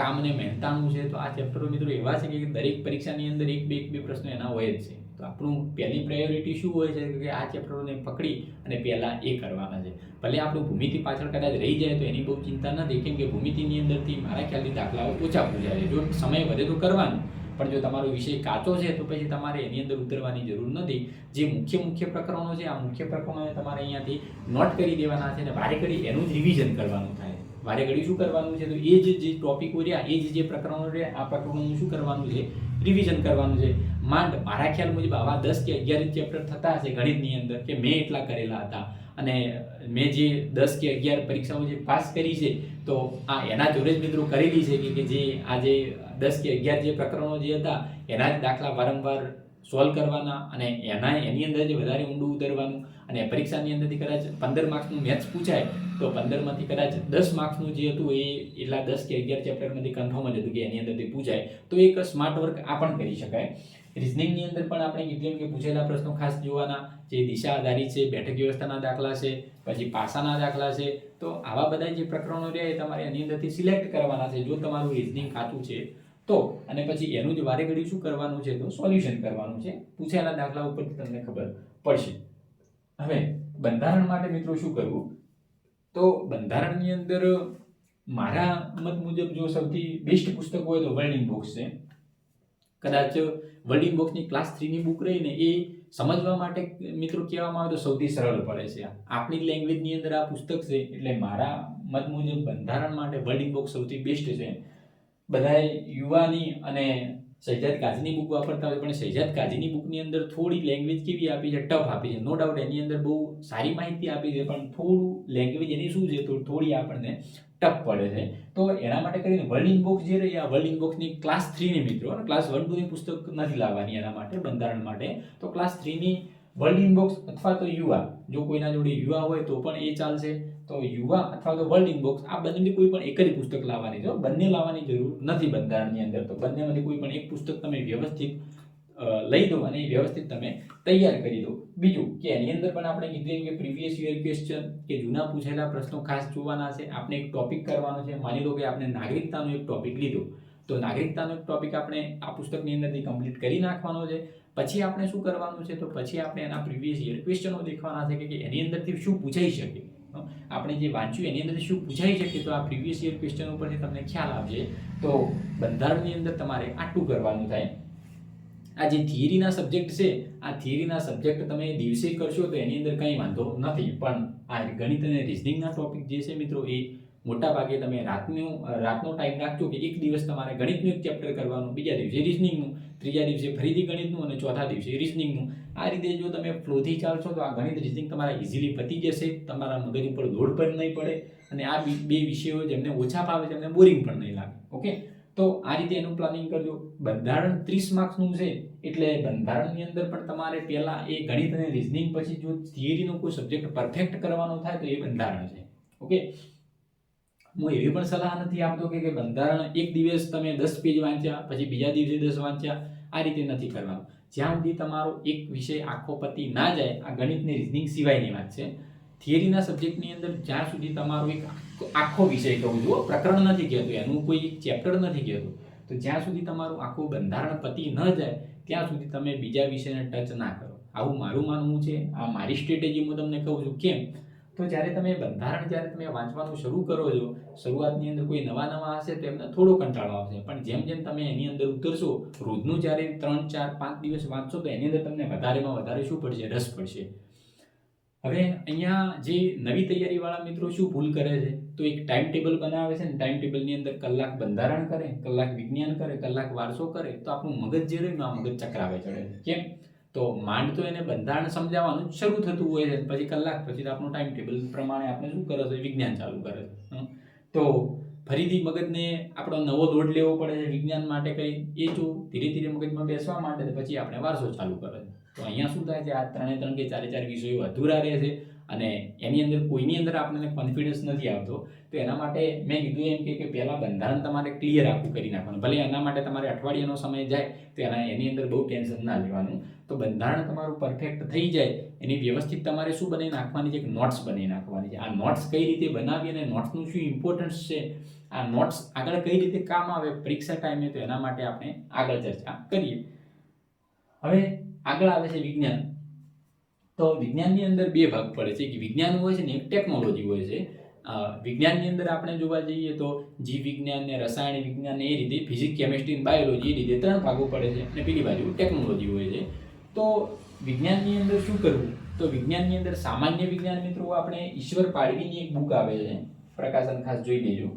કામ અને મહેનતાણું છે, તો આ ચેપ્ટરો મિત્રો એવા છે કે દરેક પરીક્ષાની અંદર એક બે પ્રશ્નો એના હોય જ છે. તો આપણું પહેલી પ્રાયોરિટી શું હોય છે કે આ ચેપ્ટરોને પકડી અને પહેલાં એ કરવાના છે. ભલે આપણું ભૂમિતિ પાછળ કદાચ રહી જાય તો એની બહુ ચિંતા નથી, કેમ કે ભૂમિતિની અંદરથી મારા ખ્યાલથી દાખલાઓ ઓછા પૂછાય છે. જો સમય વધે તો કરવાનું, પણ જો તમારો વિષય કાચો છે તો પછી તમારે એની અંદર ઉતરવાની જરૂર નથી. જે મુખ્ય પ્રકરણો છે આ મુખ્ય પ્રકરણોને તમારે અહીંયાથી નોટ કરી દેવાના છે અને વારે ઘડી એનું જ રિવિઝન કરવાનું થાય. વારે ઘડી શું કરવાનું છે તો એ જે ટોપિકો રહ્યા, એ જે પ્રકરણો રહ્યા, આ પ્રકરણોનું શું કરવાનું છે? રિવિઝન કરવાનું છે. માંડ મારા ખ્યાલ મુજબ આવા 10 કે 11 ચેપ્ટર થતા હશે ગણિતની અંદર કે મેં એટલા કરેલા હતા, અને મેં જે 10 કે 11 પરીક્ષાઓ જે પાસ કરી છે તો આ એના જોડે જ મિત્રો કરેલી છે કે જે આજે 10 કે 11 જે પ્રકરણો જે હતા એના જ દાખલા વારંવાર સોલ્વ કરવાના અને એની અંદર જે વધારે ઊંડું ઉતરવાનું. અને પરીક્ષાની અંદરથી કદાચ 15 માર્ક્સનું મેથ્સ પૂછાય તો 15માંથી કદાચ 10 માર્ક્સનું જે હતું એ એટલા 10 કે 11 ચેપ્ટરમાંથી કન્ફર્મ જ હતું કે એની અંદરથી પૂછાય. તો એક સ્માર્ટ વર્ક આ પણ કરી શકાય. રિઝનિંગની અંદર પણ આપણે કીધું કે પૂછેલા પ્રશ્નો ખાસ જોવાના, જે દિશા આધારિત છે, બેઠક વ્યવસ્થાના દાખલા છે, પછી પાસાના દાખલા છે. તો આવા બધા જે પ્રકરણો રહે એ તમારે એની અંદરથી સિલેક્ટ કરવાના છે જો તમારું રિઝનિંગ ખાતું છે તો. અને પછી એનું જ વારે ઘડી શું કરવાનું છે તો સોલ્યુશન કરવાનું છે. પૂછેલા દાખલા ઉપરથી તમને ખબર પડશે. હવે બંધારણ માટે મિત્રો શું કરવું, તો બંધારણની અંદર મારા મત મુજબ જો સૌથી બેસ્ટ પુસ્તક હોય તો વર્લ્ડિંગ બુક્સ છે. કદાચ વર્લ્ડિંગ બુક્સની ક્લાસ 3ની બુક રહીને એ સમજવા માટે મિત્રો કહેવામાં આવે તો સૌથી સરળ પડે છે. આપણી લેંગ્વેજની અંદર આ પુસ્તક છે એટલે મારા મત મુજબ બંધારણ માટે વર્લ્ડિંગ બુક સૌથી બેસ્ટ છે. બધાએ યુવાની અને શહેજાદ કાઝીની બુક વાપરતા હોય, પણ શહેજાદ કાઝીની બુકની અંદર થોડી લેંગ્વેજ કેવી આપી છે, ટફ આપી છે. નો ડાઉટ એની અંદર બહુ સારી માહિતી આપી છે, પણ થોડું લેંગ્વેજ એની શું છે તો થોડી આપણને ટફ પડે છે. તો એના માટે કરીને વર્લ્ડિંગ બુક્સ જે રહી આ વર્લ્ડિંગ બુક્સની ક્લાસ 3ની મિત્રો, ક્લાસ 1-2ની પુસ્તક નથી લાવવાની એના માટે બંધારણ માટે. તો ક્લાસ 3ની વર્લ્ડિંગ બુક્સ અથવા તો યુવા, જો કોઈના જોડે યુવા હોય તો પણ એ ચાલશે. તો યુવા અથવા તો વર્લ્ડિંગ બુક્સ આ બંનેની કોઈ પણ એક જ પુસ્તક લાવવાની છે, બંને લાવવાની જરૂર નથી બંધારણની અંદર. તો બંનેમાંથી કોઈ પણ એક પુસ્તક તમે વ્યવસ્થિત લઈ દો અને વ્યવસ્થિત તમે તૈયાર કરી દો. બીજું કે એની અંદર પણ આપણે કીધું કે પ્રીવિયસ યર ક્વેશ્ચન કે જૂના પૂછેલા પ્રશ્નો ખાસ જોવાના છે. આપણે એક ટોપિક કરવાનો છે. માની લો કે આપણે નાગરિકતાનો એક ટોપિક લીધો, તો નાગરિકતાનો એક ટોપિક આપણે આ પુસ્તકની અંદરથી કમ્પ્લીટ કરી નાખવાનો છે. પછી આપણે શું કરવાનું છે તો પછી આપણે એના પ્રીવિયસ યર ક્વેશ્ચનો દેખવાના છે કે એની અંદરથી શું પૂછાઈ શકે. આપણે જે વાંચ્યું એની અંદર શું પૂછાઈ શકે તો આ પ્રીવિયસ યર ક્વેશ્ચન ઉપરથી તમને ખ્યાલ આવશે. તો બંધારણની અંદર તમારે આટલું કરવાનું થાય. આ જે થિયરીના સબ્જેક્ટ છે, આ થિયરીના સબ્જેક્ટ તમે દિવસે કરશો તો એની અંદર કંઈ વાંધો નથી, પણ આ ગણિત અને રિઝનિંગના ટોપિક જે છે મિત્રો એ મોટા ભાગે તમે રાતનો ટાઈમ રાખજો કે એક દિવસ તમારે ગણિતનું એક ચેપ્ટર કરવાનું, બીજા દિવસે રિઝનિંગનું, ત્રીજા દિવસે ફરીથી ગણિતનું અને ચોથા દિવસે રિઝનિંગનું. આ રીતે જો તમે ફ્લોથી ચાલશો તો આ ગણિત રિઝનિંગ તમારા ઇઝીલી પતી જશે. તમારા મગજ ઉપર લોડ પણ નહીં પડે અને આ બે વિષયો જેમને ઓછા ભાવે તેમને બોરિંગ પણ નહીં લાગે. ઓકે, તો આ રીતે એનું પ્લાનિંગ કરજો. બંધારણ 30 માર્ક્સનું છે એટલે બંધારણની અંદર પણ તમારે પહેલા એ ગણિત અને રિઝનિંગ પછી જો થિયરીનો કોઈ સબ્જેક્ટ પરફેક્ટ કરવાનો થાય તો એ બંધારણ છે. ઓકે, હું એવી પણ સલાહ નથી આપતો કે બંધારણ એક દિવસ તમે 10 પેજ વાંચ્યા પછી બીજા દિવસે 10 વાંચ્યા, આ રીતે નથી કરવાનું. જ્યાં સુધી તમારો એક વિષય આખો પતી ના જાય, આ ગણિત ને રિઝનિંગ સિવાયની વાત છે, થિયરીના સબ્જેક્ટની અંદર જ્યાં સુધી તમારો એક આખો વિષય કહું છું, પ્રકરણ નથી કહેતું, એનું કોઈ ચેપ્ટર નથી કહેતું, તો જ્યાં સુધી તમારું આખું બંધારણ પતી ન જાય ત્યાં સુધી તમે બીજા વિષયને ટચ ના કરો. આવું મારું માનવું છે. આ મારી સ્ટ્રેટેજી હું તમને કહું છું. કેમ તો જ્યારે તમે બંધારણ તમે વાંચવાનું શરૂ કરો છો, શરૂઆતની અંદર કોઈ નવા હશે તો એમને થોડો કંટાળો આવશે, પણ જેમ જેમ તમે એની અંદર ઉતરશો, રોજનું જ્યારે 3, 4, 5 દિવસ વાંચશો તો એની અંદર તમને વધારેમાં વધારે શું પડશે, રસ પડશે. હવે અહીંયા જે નવી તૈયારીવાળા મિત્રો શું ભૂલ કરે છે તો એક ટાઈમ ટેબલ બનાવે છે ને ટાઈમ ટેબલની અંદર કલાક બંધારણ કરે, કલાક વિજ્ઞાન કરે, કલાક વારસો કરે, તો આપણું મગજ જે રહ્યું ને આ મગજ ચક્રાવે ચડે છે. કેમ તો માંડ તો એને બંધારણ સમજાવવાનું શરૂ થતું હોય છે, પછી કલાક પછી આપણું ટાઈમ ટેબલ પ્રમાણે આપણે શું કરે છે, વિજ્ઞાન ચાલુ કરે છે. તો ફરીથી મગજને આપણો નવો લોડ લેવો પડે છે વિજ્ઞાન માટે કંઈ, એ જો ધીરે ધીરે મગજમાં બેસવા માટે પછી આપણે વારસો ચાલુ કરે છે. તો અહીંયા શું થાય છે, આ 3 કે 4 વિષયો અધૂરા રહે છે અને એની અંદર કોઈની અંદર આપણને કોન્ફિડન્સ નથી આવતો. તો એના માટે મેં કીધું એમ કે પહેલાં બંધારણ તમારે ક્લિયર આખું કરી નાખવાનું. ભલે એના માટે તમારે અઠવાડિયાનો સમય જાય તો એની અંદર બહુ ટેન્શન ના લેવાનું. તો બંધારણ તમારું પરફેક્ટ થઈ જાય એની વ્યવસ્થિત તમારે શું બનાવી નાખવાની છે, એક નોટ્સ બનાવી નાખવાની છે. આ નોટ્સ કઈ રીતે બનાવી અને નોટ્સનું શું ઇમ્પોર્ટન્સ છે, આ નોટ્સ આગળ કઈ રીતે કામ આવે પરીક્ષા ટાઈમે, તો એના માટે આપણે આગળ ચર્ચા કરીએ. હવે આગળ આવે છે વિજ્ઞાન. તો વિજ્ઞાનની અંદર 2 ભાગ પડે છે, કે વિજ્ઞાન હોય છે ને એક ટેકનોલોજી હોય છે. વિજ્ઞાનની અંદર આપણે જોવા જઈએ તો જીવ વિજ્ઞાન ને રસાયણ વિજ્ઞાન એ રીતે, ફિઝિક્સ, કેમિસ્ટ્રી અને બાયોલોજી એ રીતે 3 ભાગો પડે છે અને પેલી બાજુ ટેકનોલોજી હોય છે. તો વિજ્ઞાનની અંદર શું કરવું, તો વિજ્ઞાનની અંદર સામાન્ય વિજ્ઞાન મિત્રો આપણે ઈશ્વર પાડવીની એક બુક આવે છે, પ્રકાશન ખાસ જોઈ લેજો.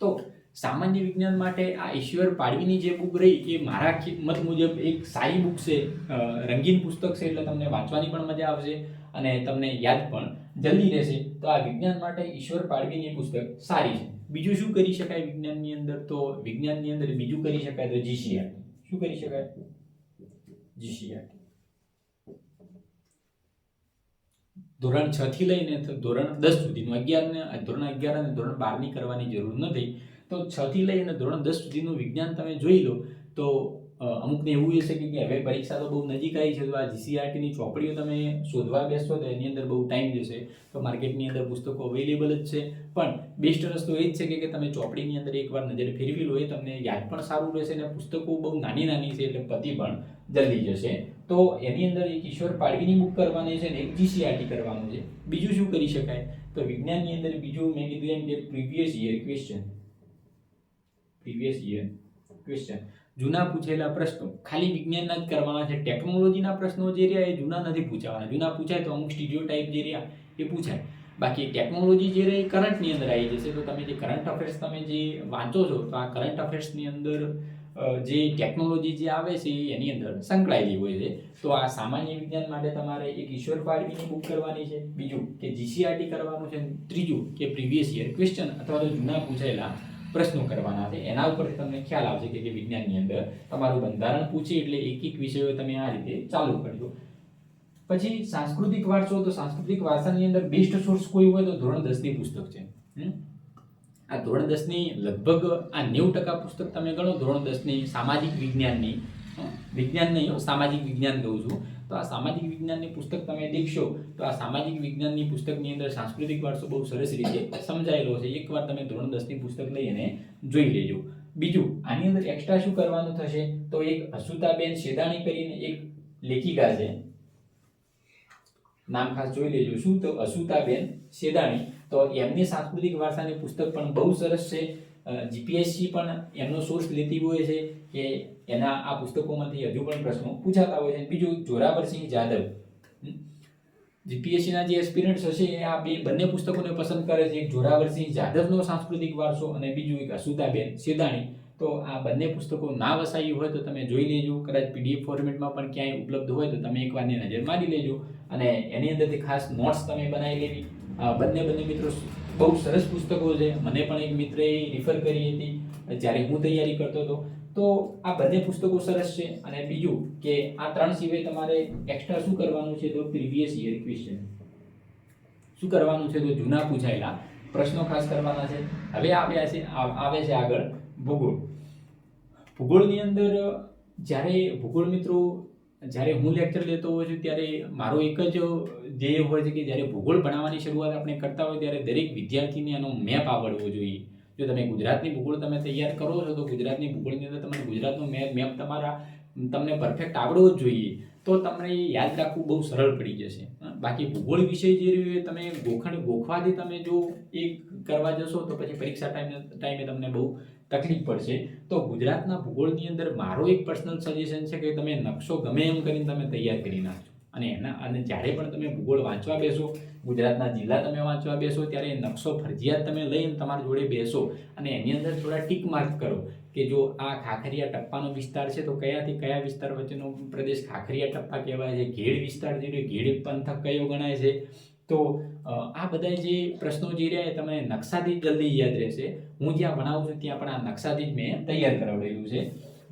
તો સામાન્ય વિજ્ઞાન માટે આ ઈશ્વર પાડવીની જે બુક રહી એ મારા મત મુજબ એક સારી બુક છે, રંગીન પુસ્તક છે, એટલે તમને વાંચવાની પણ મજા આવશે અને તમને યાદ પણ જલ્દી રહેશે. તો આ વિજ્ઞાન માટે ઈશ્વર પાડવીની પુસ્તક સારી છે. બીજું શું કરી શકાય વિજ્ઞાનની અંદર? તો વિજ્ઞાનની અંદર બીજું કરી શકાય તો જીસીઆરટી. શું કરી શકાય? જીસીઆરટી. ધોરણ 6 થી લઈને ધોરણ 10 સુધીનું ધોરણ 11 અને ધોરણ 12 ની કરવાની જરૂર નથી. તો 6 થી લઈને ધોરણ 10 સુધીનું વિજ્ઞાન તમે જોઈ લો તો અમુકને એવું હશે કે હવે પરીક્ષા તો બહુ નજીક આવી છે, તો આ જીસીઆરટીની ચોપડીઓ તમે શોધવા બેસશો તો એની અંદર બહુ ટાઈમ જશે. તો માર્કેટની અંદર પુસ્તકો અવેલેબલ જ છે, પણ બેસ્ટ રસ્તો એ જ છે કે તમે ચોપડીની અંદર એકવાર નજર ફેરવી લો, એ તમને યાદ પણ સારું રહેશે અને પુસ્તકો બહુ નાની છે એટલે પતી પણ જલ્દી જશે. તો એની અંદર એક ઈશ્વર પાડવીની બુક કરવાની છે અને એક જીસીઆરટી કરવાનું છે. બીજું શું કરી શકાય? તો વિજ્ઞાનની અંદર બીજું મેં કીધું એમ કે પ્રીવિયસ યર ક્વેશ્ચન, જૂના પૂછેલા પ્રશ્નો ખાલી વિજ્ઞાનના જ કરવાના છે. ટેકનોલોજીના પ્રશ્નો જે રહ્યા એ જૂના નથી પૂછાવાના. જૂના પૂછાય તો અમુક સ્ટીરિયોટાઇપ જે રહ્યા એ પૂછાય. બાકી ટેકનોલોજી જે રહી કરંટની અંદર આવી જશે. તો તમે જે કરંટ અફેર્સ તમે જે વાંચો છો તો આ કરંટ અફેર્સની અંદર જે ટેકનોલોજી જે આવે છે એની અંદર સંકળાયેલી હોય છે. તો આ સામાન્ય વિજ્ઞાન માટે તમારે એક ઈશ્વર પાડવીની બુક કરવાની છે, બીજું કે જીસીઆરટી કરવાનું છે, ત્રીજું કે પ્રીવિયસ યર ક્વેશ્ચન અથવા તો જૂના પૂછાયેલા પ્રશ્નો કરવાના છે. એના ઉપર તમને ખ્યાલ આવશે કે વિજ્ઞાનની અંદર તમારું બંધારણ પૂછે એટલે એક વિષયો તમે આ રીતે ચાલુ કરજો. પછી સાંસ્કૃતિક વારસો, તો સાંસ્કૃતિક વારસાની અંદર બેસ્ટ સોર્સ કોઈ હોય તો ધોરણ 10 ની પુસ્તક છે. આ ધોરણ 10 ની લગભગ આ 90% પુસ્તક તમે ગણો ધોરણ 10 ની સામાજિક વિજ્ઞાનની, વિજ્ઞાન નહીં, સામાજિક વિજ્ઞાન કહું છું. તો આ સામાજિક વિજ્ઞાનની પુસ્તક તમે દેખશો તો આ સામાજિક વિજ્ઞાનની પુસ્તકની અંદર સાંસ્કૃતિક વારસો બહુ સરસ રીતે સમજાયેલો છે. એકવાર તમે ધોરણ 10 ની પુસ્તક લઈને જોઈ લેજો. બીજું આની અંદર એક્સ્ટ્રા શું કરવાનું થશે? તો એક અસુતાબેન શેદાણી કરીને એક લેખિકા છે, નામ ખાસ જોઈ લેજો. શું? તો અસુતાબેન શેદાણી. તો એમની સાંસ્કૃતિક વારસાની પુસ્તક પણ બહુ સરસ છે. જીપીએસસી પણ એમનો સોર્સ લેતી હોય છે કે એના આ પુસ્તકોમાંથી હજુ પણ પ્રશ્નો પૂછાતા હોય છે. બીજું જોરાવરસિંહ જાદવ, જીપીએસસીના જે એસ્પિરન્ટ્સ હશે એ આ બંને પુસ્તકોને પસંદ કરે છે. એક જોરાવરસિંહ જાદવનો સાંસ્કૃતિક વારસો અને બીજું એક અસુતાબેન શેદાણી. તો આ બંને પુસ્તકો ના વસાયું હોય તો તમે જોઈ લેજો. કદાચ પીડીએફ ફોર્મેટમાં પણ ક્યાંય ઉપલબ્ધ હોય તો તમે એકવારની નજર મારી લેજો અને એની અંદરથી ખાસ નોટ્સ તમે બનાવી લેવી. બંને મિત્રો બહુ સરસ પુસ્તકો છે. મને પણ એક મિત્રએ રિફર કરી હતી જ્યારે હું તૈયારી કરતો હતો. તો આ બંને પુસ્તકો સરસ છે. અને બીજું કે આ ત્રણ સિવાય તમારે એક્સ્ટ્રા શું કરવાનું છે? તો પ્રીવિયસ યર ક્વેશ્ચન શું કરવાનું છે? તો જૂના પૂછાયેલા પ્રશ્નો ખાસ કરવાના છે. હવે આવે છે આગળ ભૂગોળની અંદર ભૂગોળ મિત્રો જ્યારે હું લેક્ચર લેતો હોઉં છું ત્યારે મારો એક જ ધ્યેય હોય છે કે જ્યારે ભૂગોળ ભણાવવાની શરૂઆત આપણે કરતા હોય ત્યારે દરેક વિદ્યાર્થીને એનો મેપ આવડવો જોઈએ. જો તમે ગુજરાતની ભૂગોળ તમે તૈયાર કરો છો તો ગુજરાતની ભૂગોળની અંદર તમને ગુજરાતનો મેપ તમને પરફેક્ટ આવડવો જ જોઈએ. તો તમને યાદ રાખવું બહુ સરળ પડી જશે. બાકી ભૂગોળ વિષય જે રહ્યો તમે ગોખવાથી તમે જો એ કરવા જશો તો પછી પરીક્ષા ટાઈમે તમને બહુ તકલીફ પડશે. તો ગુજરાતના ભૂગોળની અંદર મારો એક પર્સનલ સજેશન છે કે તમે નકશો ગમે એમ કરીને તમે તૈયાર કરી નાખજો. અને જ્યારે પણ તમે ભૂગોળ વાંચવા બેસો, ગુજરાતના જિલ્લા તમે વાંચવા બેસો ત્યારે નકશો ફરજિયાત તમે લઈને તમારી જોડે બેસો અને એની અંદર થોડા ટીક માર્ક કરો કે જો આ ખાખરિયા ટપ્પાનો વિસ્તાર છે તો કયાથી કયા વિસ્તાર વચ્ચેનો પ્રદેશ ખાખરિયા ટપ્પા કહેવાય છે. ઘેડ વિસ્તાર જે ઘેડ પંથક કયો ગણાય છે. તો આ બધા જે પ્રશ્નો જે રહ્યા એ તમને નકશાથી જલ્દી યાદ રહેશે. હું જ્યાં ભણાવું છું ત્યાં પણ આ નકશાથી જ મેં તૈયાર કરાવેલું છે.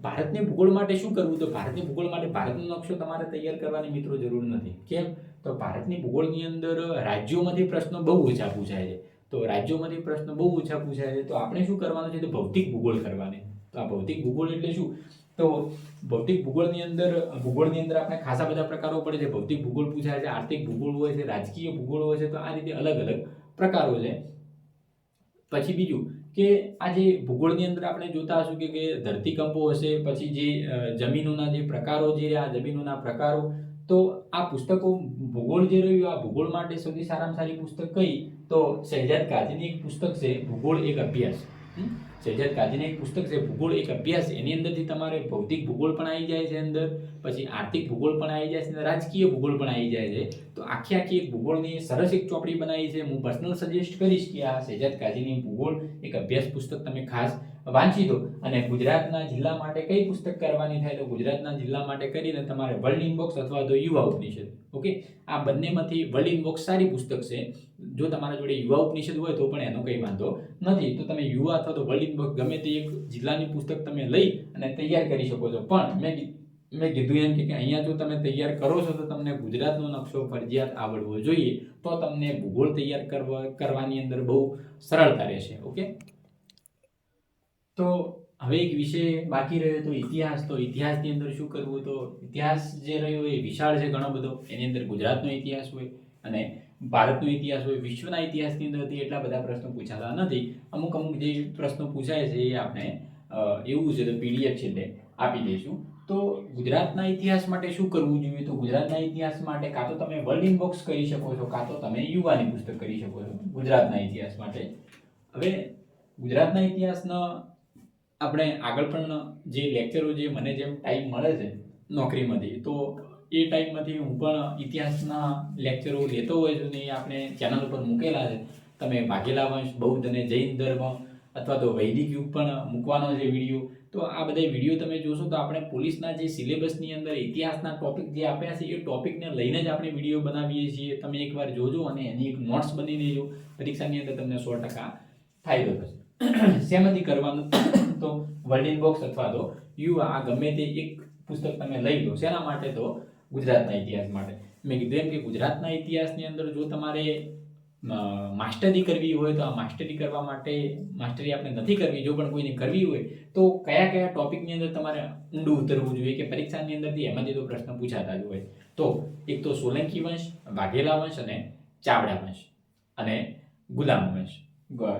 ભારતની ભૂગોળ માટે શું કરવું? તો ભારતની ભૂગોળ માટે ભારતનો નકશો તમારે તૈયાર કરવાની મિત્રો જરૂર નથી. કેમ? તો ભારતની ભૂગોળની અંદર રાજ્યોમાંથી પ્રશ્નો બહુ ઓછા પૂછાય છે. તો રાજ્યોમાંથી પ્રશ્નો બહુ ઓછા પૂછાય છે તો આપણે શું કરવાનું છે? તો ભૌતિક ભૂગોળ કરવાની. તો આ ભૌતિક ભૂગોળ એટલે શું? તો ભૌતિક ભૂગોળની અંદર આપણે ખાસા બધા પ્રકારો પડે છે. ભૌતિક ભૂગોળ પૂછાય છે, આર્થિક ભૂગોળ હોય છે, રાજકીય ભૂગોળ હોય છે. તો આ રીતે અલગ અલગ પ્રકારો છે. પછી બીજું કે આ જે ભૂગોળની અંદર આપણે જોતા હશું કે ધરતીકંપો હશે, પછી જે જમીનોના જે પ્રકારો જે રહ્યા જમીનોના પ્રકારો. તો આ પુસ્તકો ભૂગોળ જે રહ્યું આ ભૂગોળ માટે સૌથી સારામાં સારી પુસ્તક કઈ? તો શહેજાદ કાઝીની એક પુસ્તક છે ભૂગોળ એક અભ્યાસ. શહેજાદ કાઝીની એક પુસ્તક છે ભૂગોળ એક અભ્યાસ. એની અંદરથી તમારે ભૌતિક ભૂગોળ પણ આવી જાય છે અંદર, પછી આર્થિક ભૂગોળ પણ આવી જાય છે અને રાજકીય ભૂગોળ પણ આવી જાય છે. તો આખી એક ભૂગોળની સરસ એક ચોપડી બનાવી છે. હું પર્સનલ સજેસ્ટ કરીશ કે આ શહેજાદ કાઝીની ભૂગોળ એક અભ્યાસ પુસ્તક તમે ખાસ વાંચી દો. અને ગુજરાતના જિલ્લા માટે કઈ પુસ્તક કરવાની થાય? તો ગુજરાતના જિલ્લા માટે કરીને તમારે વર્લ્ડ ઇનબોક્સ અથવા તો યુવા ઉપનિષદ. ઓકે, આ બંનેમાંથી વર્લ્ડ ઇનબોક્સ સારી પુસ્તક છે. જો તમારા જોડે યુવા ઉપનિષદ હોય તો પણ એનો કંઈ વાંધો નથી. તો તમે યુવા અથવા તો વર્લ્ડ ઇન બુક ગમે તે એક જિલ્લાની પુસ્તક તમે લઈ અને તૈયાર કરી શકો છો. પણ મેં કીધું એમ કે અહીંયા જો તમે તૈયાર કરો છો તો તમને ગુજરાતનો નકશો ફરજિયાત આવડવો જોઈએ, તો તમને ભૂગોળ તૈયાર કરવાની અંદર બહુ સરળતા રહેશે. ઓકે, તો હવે એક વિષય બાકી રહ્યો તો ઇતિહાસ. તો ઇતિહાસની અંદર શું કરવું? તો ઇતિહાસ જે રહ્યો એ વિશાળ છે ઘણો બધો. એની અંદર ગુજરાતનો ઇતિહાસ હોય અને ભારતનો ઇતિહાસ હોય. વિશ્વના ઇતિહાસની અંદરથી એટલા બધા પ્રશ્નો પૂછાતા નથી. અમુક જે પ્રશ્નો પૂછાય છે એ આપણે એવું છે તો PDF છેલ્લે આપી દઈશું. તો ગુજરાતના ઇતિહાસ માટે શું કરવું જોઈએ? તો ગુજરાતના ઇતિહાસ માટે કાં તો તમે વર્લ્ડ ઇન બોક્સ કરી શકો છો, કાં તો તમે યુવાની પુસ્તક કરી શકો છો ગુજરાતના ઇતિહાસ માટે. હવે ગુજરાતના ઇતિહાસનો આપણે આગળ પણ જે લેક્ચરો જે મને જેમ ટાઈમ મળે છે નોકરીમાંથી, તો એ ટાઈમમાંથી હું પણ ઇતિહાસના લેક્ચરો લેતો હોય છું ને એ આપણે ચેનલ ઉપર મૂકેલા છે. તમે વાઘેલા વંશ, બૌદ્ધ અને જૈન ધર્મ અથવા તો વૈદિક યુગ પણ મૂકવાનો છે વિડીયો. તો આ બધા વિડીયો તમે જોશો તો આપણે પોલીસના જે સિલેબસની અંદર ઇતિહાસના ટોપિક જે આપ્યા છે એ ટોપિકને લઈને જ આપણે વિડીયો બનાવીએ છીએ. તમે એકવાર જોજો અને એની એક નોટ્સ બની દેજો. પરીક્ષાની અંદર તમને 100% ફાયદો થશે. શેમાંથી કરવાનું? તો વર્લ્ડ ઇન બોક્સ અથવા તો યુવા, આ ગમે તે એક પુસ્તક તમે લઈ લો. શેના માટે? તો ગુજરાતના ઇતિહાસ માટે. મેં કીધું એમ કે ગુજરાતના ઇતિહાસની અંદર જો તમારે માસ્ટરી કરવી હોય તો આ માસ્ટરી કરવા માટે, માસ્ટરી આપણે નથી કરવી, જો પણ કોઈને કરવી હોય તો કયા કયા ટોપિકની અંદર તમારે ઊંડું ઉતરવું જોઈએ કે પરીક્ષાની અંદરથી એમાંથી તો પ્રશ્ન પૂછાતા જ હોય. તો એક તો સોલંકી વંશ, વાઘેલા વંશ અને ચાવડા વંશ અને ગુલામ વંશ,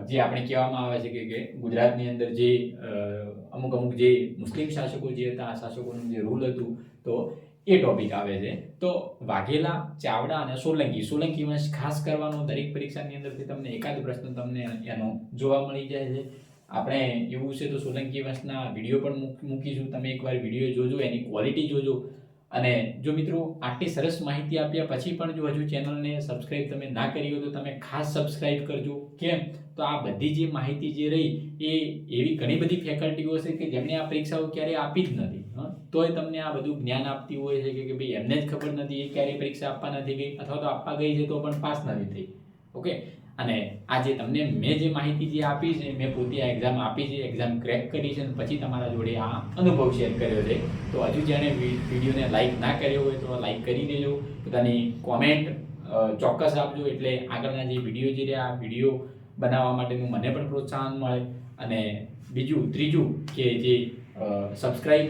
જે આપણે કહેવામાં આવે છે કે ગુજરાતની અંદર જે અમુક જે મુસ્લિમ શાસકો જે હતા, આ શાસકોનું જે રૂલ હતું, તો એ ટોપિક આવે છે. તો વાઘેલા, ચાવડા અને સોલંકી વંશ ખાસ કરવાનો. દરેક પરીક્ષાની અંદરથી તમને એકાદ પ્રશ્ન તમને એનો જોવા મળી જાય છે. આપણે એવું છે તો સોલંકી વંશના વિડીયો પણ મૂકીશું. તમે એકવાર વિડીયો જોજો, એની ક્વોલિટી જોજો. અને જો મિત્રો આટલી સરસ માહિતી આપ્યા પછી પણ જો હજુ ચેનલને સબસ્ક્રાઇબ તમે ના કરી હોય તો તમે ખાસ સબસ્ક્રાઇબ કરજો. કેમ? તો આ બધી જે માહિતી જે રહી એ એવી ઘણી બધી ફેકલ્ટીઓ છે કે જેમણે આ પરીક્ષાઓ ક્યારેય આપી જ નથી, તોય તમને આ બધું જ્ઞાન આપતી હોય છે કે ભાઈ એમને જ ખબર નથી, એ ક્યારેય પરીક્ષા આપવા નથી ગઈ અથવા તો આપવા ગઈ છે તો પણ પાસ નથી થઈ. ઓકે, અને આ જે તમને મેં જે માહિતી જે આપી છે, મેં પોતે આ એક્ઝામ આપી છે, એક્ઝામ ક્રેક કરી છે અને પછી તમારા જોડે આ અનુભવ શેર કર્યો છે. તો હજુ જેણે વિડીયોને લાઈક ના કર્યો હોય તો લાઈક કરી દેજો. પોતાની કોમેન્ટ ચોક્કસ આપજો, એટલે આગળના જે વિડીયો જે રહ્યા આ વિડીયો બનાવવા માટેનું મને પણ પ્રોત્સાહન મળે. અને ત્રીજું કે જે સબસ્ક્રાઇબ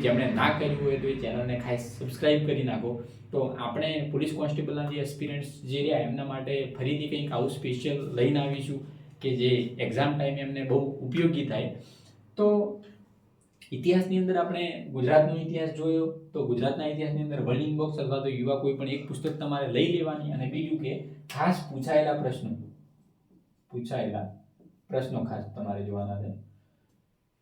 જેમણે ના કર્યું હોય તો એ ચેનલને ખાસ સબસ્ક્રાઇબ કરી નાખો. તો આપણે પોલીસ કોન્સ્ટેબલના જે એસ્પિરન્ટ્સ જે રહ્યા એમના માટે ફરીથી કંઈક આવું સ્પેશિયલ લઈને આવીશું કે જે એક્ઝામ ટાઈમે એમને બહુ ઉપયોગી થાય. તો ઇતિહાસની અંદર આપણે ગુજરાતનો ઇતિહાસ જોયો. તો ગુજરાતના ઇતિહાસની અંદર વર્લ્ડ ઇન બોક્સ અથવા તો યુવા કોઈ પણ એક પુસ્તક તમારે લઈ લેવાની. અને બીજું કે ખાસ પૂછાયેલા પ્રશ્નો ખાસ તમારે જોવાના છે.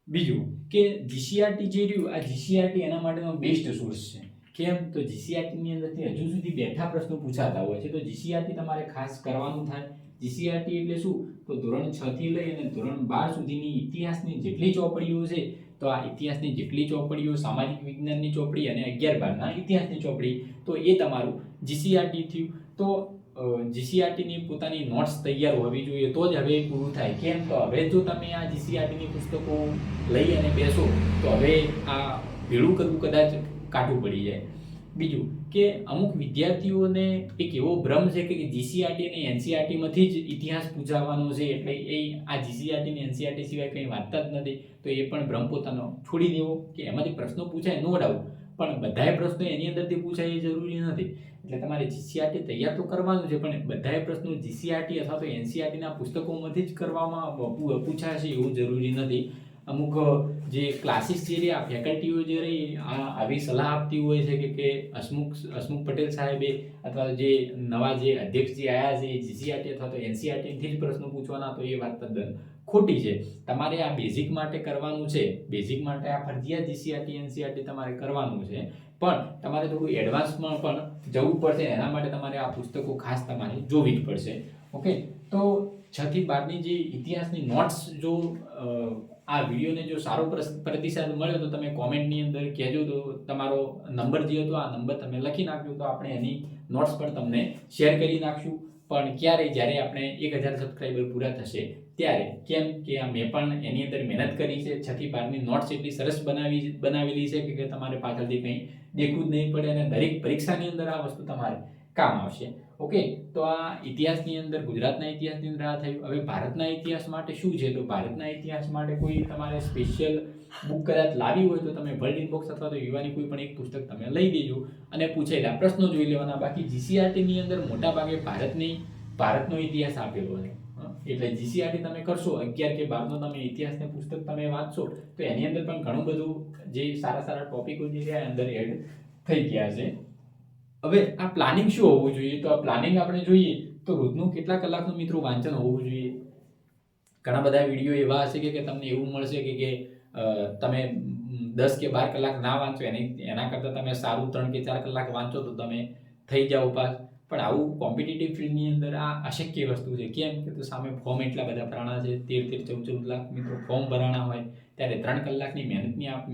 બીજું કે GCRT જે રહ્યું, આ GCRT એના માટેનો બેસ્ટ સોર્સ છે. કેમ? તો GCRT ની અંદરથી હજુ સુધી બેઠા પ્રશ્નો પૂછાતા હોય છે. તો GCRT તમારે ખાસ કરવાનું થાય. GCRT એટલે શું? તો ધોરણ 6 થી લઈ અને ધોરણ 12 સુધીની ઇતિહાસની જેટલી ચોપડીઓ છે, તો આ ઇતિહાસની જેટલી ચોપડીઓ, સામાજિક વિજ્ઞાનની ચોપડી અને 11-12ના ઇતિહાસની ચોપડી, તો એ તમારું GCRT થયું. તો GCRT ની પોતાની નોટ્સ તૈયાર હોવી જોઈએ તો જ હવે પૂરું થાય. કેમ? તો હવે જો તમે આ GCRT ની પુસ્તકો લઈ અને બેસો તો હવે આ ભેળું કરવું કદાચ કાઠું પડી જાય. બીજું કે અમુક વિદ્યાર્થીઓને એક એવો ભ્રમ છે કે GCRT અને NCERT માંથી જ ઇતિહાસ પૂછાવાનો છે, એટલે એ આ GCRT અને NCERT સિવાય કંઈ વાંચતા જ નથી. તો એ પણ ભ્રમ પોતાનો છોડી દેવો કે એમાંથી પ્રશ્નો પૂછાય, નો ડાઉટ, પણ બધાય પ્રશ્નો એની અંદરથી પૂછાય એ જરૂરી નથી. એટલે તમારે GCRT તૈયાર તો કરવાનું છે, પણ બધાય પ્રશ્નો GCRT અથવા તો NCERTના પુસ્તકોમાંથી જ કરવામાં પૂછાશે એવું જરૂરી નથી. અમુક જે ક્લાસીસ જે રહ્યા, ફેકલ્ટીઓ જે રહી આવી સલાહ આપતી હોય છે કે હસમુખ પટેલ સાહેબે અથવા જે નવા જે અધ્યક્ષ જે આવ્યા છે એ GCRT અથવા તો NCERTથી જ પ્રશ્નો પૂછવાના, તો એ વાત તદ્દન ખોટી છે. તમારે આ બેઝિક માટે કરવાનું છે, બેઝિક માટે આ ફરજિયાત GCRT NCERT તમારે કરવાનું છે, પણ તમારે થોડું એડવાન્સમાં પણ જવું પડશે. એના માટે તમારે આ પુસ્તકો ખાસ તમારે જોવી જ પડશે. ઓકે, તો 6 થી 12ની જે ઇતિહાસની નોટ્સ જો આ વિડીયોને જો સારો પ્રતિસાદ મળ્યો તો તમે કોમેન્ટની અંદર કહેજો. તો તમારો નંબર જે હતો આ નંબર તમે લખી નાખજો, તો આપણે એની નોટ્સ પણ તમને શેર કરી નાખશું. પણ ક્યારે જ્યારે આપણે 1000 સબસ્ક્રાઈબર પૂરા થશે ત્યારે. કેમ કે આ મેં પણ એની અંદર મહેનત કરી છે. 6 થી 12ની નોટ્સ એટલી સરસ બનાવેલી છે કે તમારે પાછળથી કંઈ દેખવું જ નહીં પડે અને દરેક પરીક્ષાની અંદર આ વસ્તુ તમારે કામ આવશે. ઓકે, તો આ ઇતિહાસની અંદર, ગુજરાતના ઇતિહાસની અંદર આ થયું. હવે ભારતના ઇતિહાસ માટે શું છે? તો ભારતના ઇતિહાસ માટે કોઈ તમારે સ્પેશિયલ બુક કદાચ લાવી હોય તો તમે વર્લ્ડ ઇનબોક્સ અથવા તો યુવાની કોઈ પણ એક પુસ્તક તમે લઈ દેજો અને પૂછેલા પ્રશ્નો જોઈ લેવાના. બાકી જીસીઆરટીની અંદર મોટા ભાગે ભારતનો ઇતિહાસ આપેલો છે. એટલે જીસીઆરટી તમે કરશો 11 કે 12નો તમે ઇતિહાસના પુસ્તક તમે વાંચશો તો એની અંદર પણ ઘણું બધું જે સારા ટોપિકો જે છે અંદર એડ થઈ ગયા છે. હવે આ પ્લાનિંગ શું હોવું જોઈએ? તો આ પ્લાનિંગ આપણે જોઈએ તો રોજનું કેટલા કલાકનું મિત્રો વાંચન હોવું જોઈએ. ઘણા બધા વિડીયો એવા હશે કે તમને એવું મળશે કે તમે 10 કે 12 કલાક ના વાંચો, એના કરતાં તમે સારું 3 કે 4 કલાક વાંચો તો તમે થઈ જાઓ પાસ. પણ આવું કોમ્પિટિટિવ ફિલ્ડની અંદર આ અશક્ય વસ્તુ છે. કેમ કે તો સામે ફોર્મ એટલા બધા ભરાણા છે, 13 14 લાખ મિત્રો ફોર્મ ભરાણા હોય ત્યારે 3 કલાકની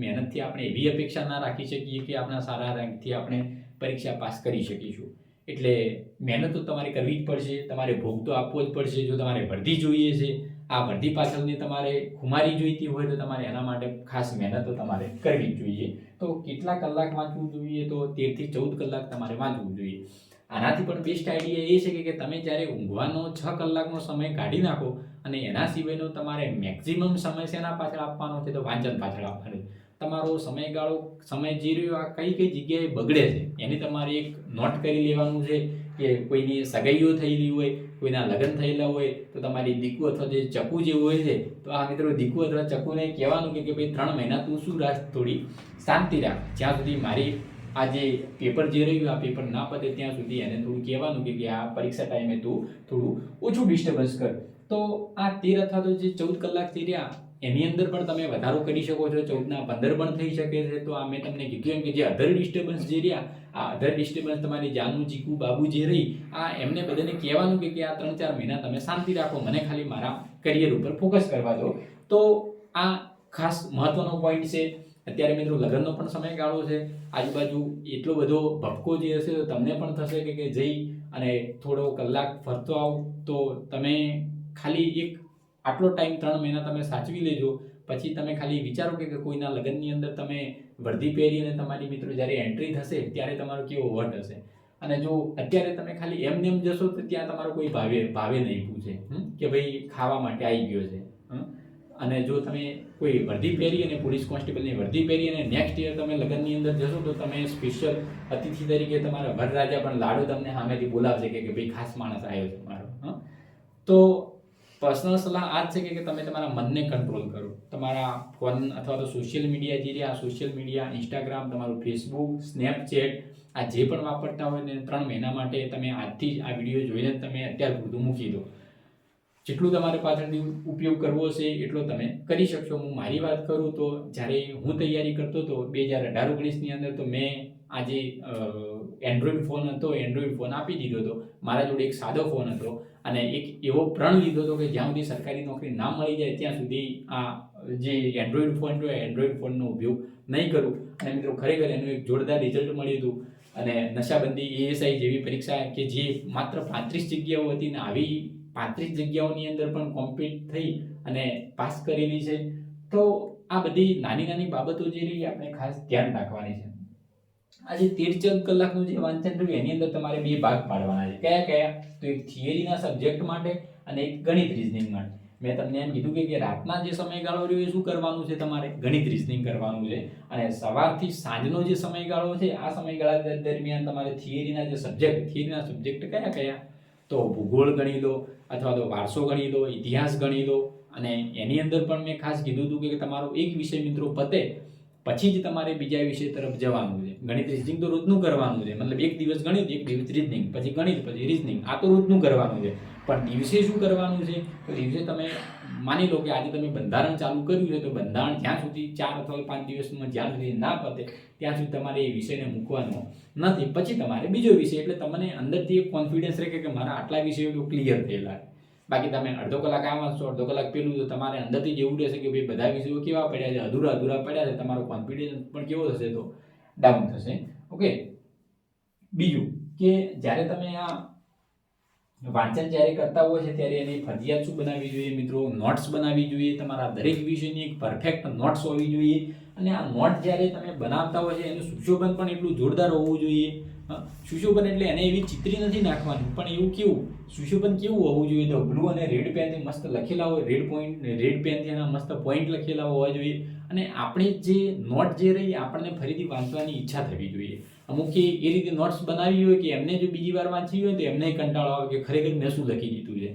મહેનતથી આપણે એવી અપેક્ષા ના રાખી શકીએ કે આપણા સારા રેન્કથી આપણે પરીક્ષા પાસ કરી શકીશું. એટલે મહેનત તો તમારે કરવી જ પડશે, તમારે ભોગ તો આપવો જ પડશે. જો તમારે વર્ધી જોઈએ છે, આ વર્ધી પાછળની તમારે ખુમારી જોઈતી હોય તો તમારે એના માટે ખાસ મહેનત તો તમારે કરવી જ જોઈએ. તો કેટલા કલાક વાંચવું જોઈએ? તો 13 થી 14 કલાક તમારે વાંચવું જોઈએ. આનાથી પણ બેસ્ટ આઈડિયા એ છે કે તમે જ્યારે ઊંઘવાનો 6 કલાકનો સમય કાઢી નાખો અને એના સિવાયનો તમારે મેક્સિમમ સમય શેના પાછળ આપવાનો છે? તો વાંચન પાછળ આપવાનો છે. તમારો સમય જે રહ્યો આ કઈ જગ્યાએ બગડે છે એની તમારે એક નોટ કરી લેવાનું છે. કે કોઈની સગાઈઓ થયેલી હોય, કોઈના લગ્ન થયેલા હોય તો તમારી દીકુ અથવા જે ચકુ જે હોય છે તો આ મિત્રો દીકુ અથવા ચકુને કહેવાનું કે ભાઈ 3 મહિના તું શું રાખ, થોડી શાંતિ રાખ. જ્યાં સુધી મારી આ જે પેપર જે રહ્યું આ પેપર ના પતે ત્યાં સુધી એને થોડું કહેવાનું કે આ પરીક્ષા ટાઈમે તું થોડું ઓછું ડિસ્ટર્બન્સ કર. તો આ 13 અથવા તો જે 14 કલાક થઈ રહ્યા એની અંદર પણ તમે વધારો કરી શકો છો. 14 ના 15 પણ થઈ શકે છે. તો આ મેં તમને કીધું એમ કે જે અધર ડિસ્ટર્બન્સ જે રહ્યા, આ અધર ડિસ્ટર્બન્સ તમારી જાનુ, ચીકુ, બાબુ જે રહી આ એમને બધાને કહેવાનું કે આ 3-4 મહિના તમે શાંતિ રાખો, મને ખાલી મારા કરિયર ઉપર ફોકસ કરવા દો. તો આ ખાસ મહત્વનો પોઈન્ટ છે. અત્યારે મિત્રો લગ્નનો પણ સમયગાળો છે. આજુબાજુ એટલો બધો ભપકો જે હશે તો તમને પણ થશે કે જઈ અને થોડો કલાક ફરતો આવ. તો તમે ખાલી એક આટલો ટાઈમ 3 મહિના તમે સાચવી લેજો. પછી તમે ખાલી વિચારો કે કોઈના લગ્નની અંદર તમે વર્દી પહેરી અને તમારી મિત્રો જ્યારે એન્ટ્રી થશે ત્યારે તમારો કેવો વટ હશે. અને જો અત્યારે તમે ખાલી એમને એમ જશો તો ત્યાં તમારો કોઈ ભાવે નહીં પૂછે કે ભાઈ ખાવા માટે આવી ગયો છે. અને જો તમે કોઈ વર્દી પહેરી અને પોલીસ કોન્સ્ટેબલની વર્દી પહેરી અને નેક્સ્ટ યર તમે લગ્નની અંદર જશો તો તમે સ્પેશિયલ અતિથિ તરીકે તમારા વરરાજા પણ લાડો તમને સામેથી બોલાવશે કે ભાઈ ખાસ માણસ આવ્યો છે મારો. તો પર્સનલ સલાહ આ જ છે કે તમે તમારા મનને કંટ્રોલ કરો. તમારા ફોન અથવા તો સોશિયલ મીડિયા જે રહ્યા, સોશિયલ મીડિયા, ઇન્સ્ટાગ્રામ, તમારું ફેસબુક, સ્નેપચેટ આ જે પણ વાપરતા હોય ને 3 મહિના માટે તમે આજથી જ આ વિડીયો જોઈને તમે અત્યાર પૂરતું મૂકી દો. જેટલું તમારે પાછળથી ઉપયોગ કરવો હશે એટલો તમે કરી શકશો. હું મારી વાત કરું તો જ્યારે હું તૈયારી કરતો હતો 2018-19ની અંદર તો મેં આ જે એન્ડ્રોઈડ ફોન હતો, એન્ડ્રોઈડ ફોન આપી દીધો હતો. મારા જોડે એક સાદો ફોન હતો અને એક એવો પ્રણ લીધો હતો કે જ્યાં સુધી સરકારી નોકરી ના મળી જાય ત્યાં સુધી આ જે એન્ડ્રોઈડ ફોન હતો એન્ડ્રોઈડ ફોનનો ઉપયોગ નહીં કરું. અને મિત્રો ખરેખર એનું એક જોરદાર રિઝલ્ટ મળ્યું હતું. અને નશાબંધી એએસઆઈ જેવી પરીક્ષા કે જે માત્ર 35 જગ્યાઓ હતી ને આવી 35 જગ્યાઓની અંદર પણ કોમ્પીટ થઈ અને પાસ કરેલી છે. તો આ બધી નાની બાબતો જે રહી આપણે ખાસ ધ્યાન રાખવાની છે. આજે 13-14 કલાકનું જે વાંચન રહ્યું એની અંદર તમારે 2 ભાગ પાડવાના છે. કયા? તો એક થિયરીના સબ્જેક્ટ માટે અને એક ગણિત રીઝનિંગ માટે. મેં તમને એમ કીધું કે રાતના જે સમયગાળો રહ્યો એ શું કરવાનું છે? તમારે ગણિત રીઝનિંગ કરવાનું છે. અને સવારથી સાંજનો જે સમયગાળો છે આ સમયગાળા દરમિયાન તમારે થિયરીના સબ્જેક્ટ કયા? તો ભૂગોળ ગણી લો અથવા તો વારસો ગણી લો, ઇતિહાસ ગણી લો. અને એની અંદર પણ મેં ખાસ કીધું હતું કે તમારો એક વિષય મિત્રો પતે પછી જ તમારે બીજા વિષય તરફ જવાનું છે. ગણિત રીઝનિંગ તો રોજનું કરવાનું છે. મતલબ એક દિવસ ગણિત, એક દિવસ રીઝનિંગ, પછી ગણિત, પછી રીઝનિંગ. આ તો રોજનું કરવાનું છે. પણ દિવસે શું કરવાનું છે? તો દિવસે તમે માની લો કે આજે તમે બંધારણ ચાલુ કર્યું છે તો બંધારણ જ્યાં સુધી 4 અથવા 5 દિવસમાં જ્યાં સુધી ના પતે ત્યાં સુધી તમારે એ વિષયને મૂકવાનો નથી. પછી તમારે બીજો વિષય, એટલે તમને અંદરથી એક કોન્ફિડન્સ રહે કે મારા આટલા વિષયો ક્લિયર થયેલા. બાકી તમે અડધો કલાક આ વાંચશો, અડધો કલાક પેલું, તો તમારે અંદરથી જ એવું રહેશે કે ભાઈ બધા વિષયો કેવા પડ્યા છે, અધૂરા પડ્યા છે. તમારો કોન્ફિડન્સ પણ કેવો થશે? તો ડાઉન થશે. ઓકે, બીજું કે જ્યારે તમે આ વાંચન જ્યારે કરતા હોય છે ત્યારે એની ફરજિયાત શું બનાવવી જોઈએ મિત્રો? નોટ્સ બનાવવી જોઈએ. તમારા દરેક વિષયની એક પરફેક્ટ નોટ્સ હોવી જોઈએ. અને આ નોટ જ્યારે તમે બનાવતા હોય છે એનું સુશોભન પણ એટલું જોરદાર હોવું જોઈએ. સુશોભન એટલે એને એવી ચિત્રી નથી નાખવાની, પણ એવું કેવું સુશોભન કેવું હોવું જોઈએ? તો બ્લુ અને રેડ પેનથી મસ્ત લખેલા હોય, રેડ પેનથી એના મસ્ત પોઈન્ટ લખેલા હોવા જોઈએ. અને આપણે જે નોટ જે રહી આપણને ફરીથી વાંચવાની ઈચ્છા થવી જોઈએ. અમુક એ રીતે નોટ્સ બનાવી હોય કે એમને જો બીજી વાર વાંચવી હોય તો એમને કંટાળો આવે કે ખરેખર મેં શું લખી દીધું છે.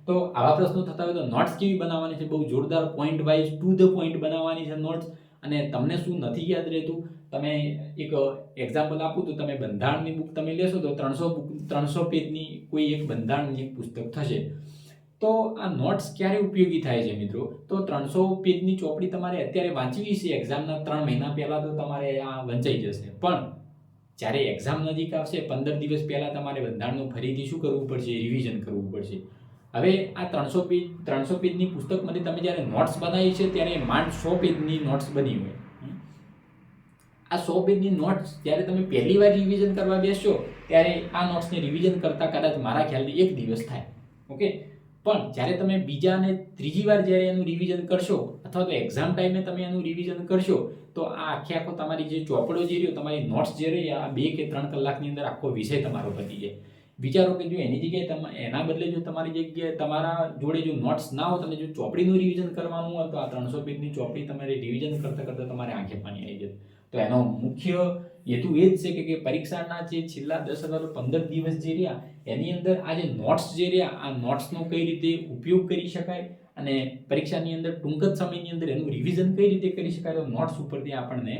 તો આવા પ્રશ્નો થતા હોય તો નોટ્સ કેવી બનાવવાની છે? બહુ જોરદાર point wise to the point બનાવવાની છે નોટ્સ. અને તમને શું નથી યાદ રહેતું, તમે એક એક્ઝામ્પલ આપું તો તમે બંધારણની બુક તમે લેશો તો 300 પેજની કોઈ એક બંધારણની એક પુસ્તક થશે. તો આ નોટ્સ ક્યારે ઉપયોગી થાય છે મિત્રો? તો 300 પેજની ચોપડી તમારે અત્યારે વાંચવી છે એક્ઝામના 3 મહિના પહેલા તો તમારે આ વંચાઈ જશે. પણ જ્યારે એક્ઝામ નજીક આવશે 15 દિવસ પહેલા તમારે બંધારણનું ફરીથી શું કરવું પડશે? રિવિઝન કરવું પડશે. હવે આ 300 પેજની પુસ્તકમાંથી તમે જ્યારે નોટ્સ બનાવી છે ત્યારે માંડ 100 પેજની નોટ્સ બની હોય. આ 100 પેજની નોટ્સ જ્યારે તમે પહેલી વાર રિવિઝન કરવા બેસશો ત્યારે આ નોટ્સને રિવિઝન કરતા કદાચ મારા ખ્યાલથી 1 દિવસ થાય. ઓકે, પણ જ્યારે તમે બીજા અને ત્રીજી વાર જ્યારે એનું રિવિઝન કરશો અથવા તો એક્ઝામ ટાઈમે તમે એનું રિવિઝન કરશો તો આ આખો તમારી જે ચોપડો જે રહ્યો, તમારી નોટ્સ જે રહી, આ 2 કે 3 કલાકની અંદર આખો વિષય તમારો પતી જાય. વિચારો કે જો એની જગ્યાએ એના બદલે જો તમારી જગ્યાએ તમારા જોડે જો નોટ્સ ના હોય, તમે જો ચોપડીનું રિવિઝન કરવાનું હોય તો આ 300 પેજની ચોપડી તમારે રિવિઝન કરતાં કરતાં તમારે આંખે પાણી આવી જાય. તો એનો મુખ્ય હેતુ એ જ છે કે પરીક્ષાના જે છેલ્લા 10 અથવા તો 15 દિવસ જે રહ્યા એની અંદર આ જે નોટ્સ જે રહ્યા આ નોટ્સનો કઈ રીતે ઉપયોગ કરી શકાય અને પરીક્ષાની અંદર ટૂંક જ સમયની અંદર એનું રિવિઝન કઈ રીતે કરી શકાય, તો નોટ્સ ઉપરથી આપણને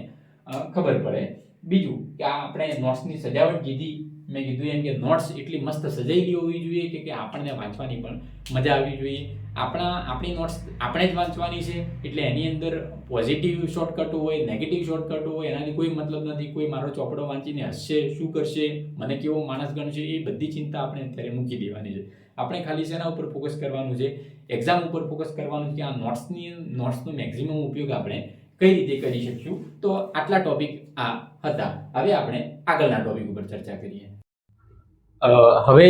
ખબર પડે. બીજું કે આ આપણે નોટ્સની સજાવટ કીધી, મેં કીધું એમ કે નોટ્સ એટલી મસ્ત સજાયેલી હોવી જોઈએ કે આપણને વાંચવાની પણ મજા આવવી જોઈએ. આપણી નોટ્સ આપણે જ વાંચવાની છે એટલે એની અંદર પોઝિટિવ શોર્ટકટો હોય, નેગેટિવ શોર્ટકટો હોય, એનાથી કોઈ મતલબ નથી. કોઈ મારો ચોપડો વાંચીને હસશે, શું કરશે, મને કેવો માણસ ગણશે, એ બધી ચિંતા આપણે અત્યારે મૂકી દેવાની છે. આપણે ખાલી શેના ઉપર ફોકસ કરવાનું છે? એક્ઝામ ઉપર ફોકસ કરવાનું છે કે આ નોટ્સનો મેક્સિમમ ઉપયોગ આપણે કઈ રીતે કરી શકશું. તો આટલા ટોપિક આ હતા. હવે આપણે આગળના ટોપિક ઉપર ચર્ચા કરીએ. હવે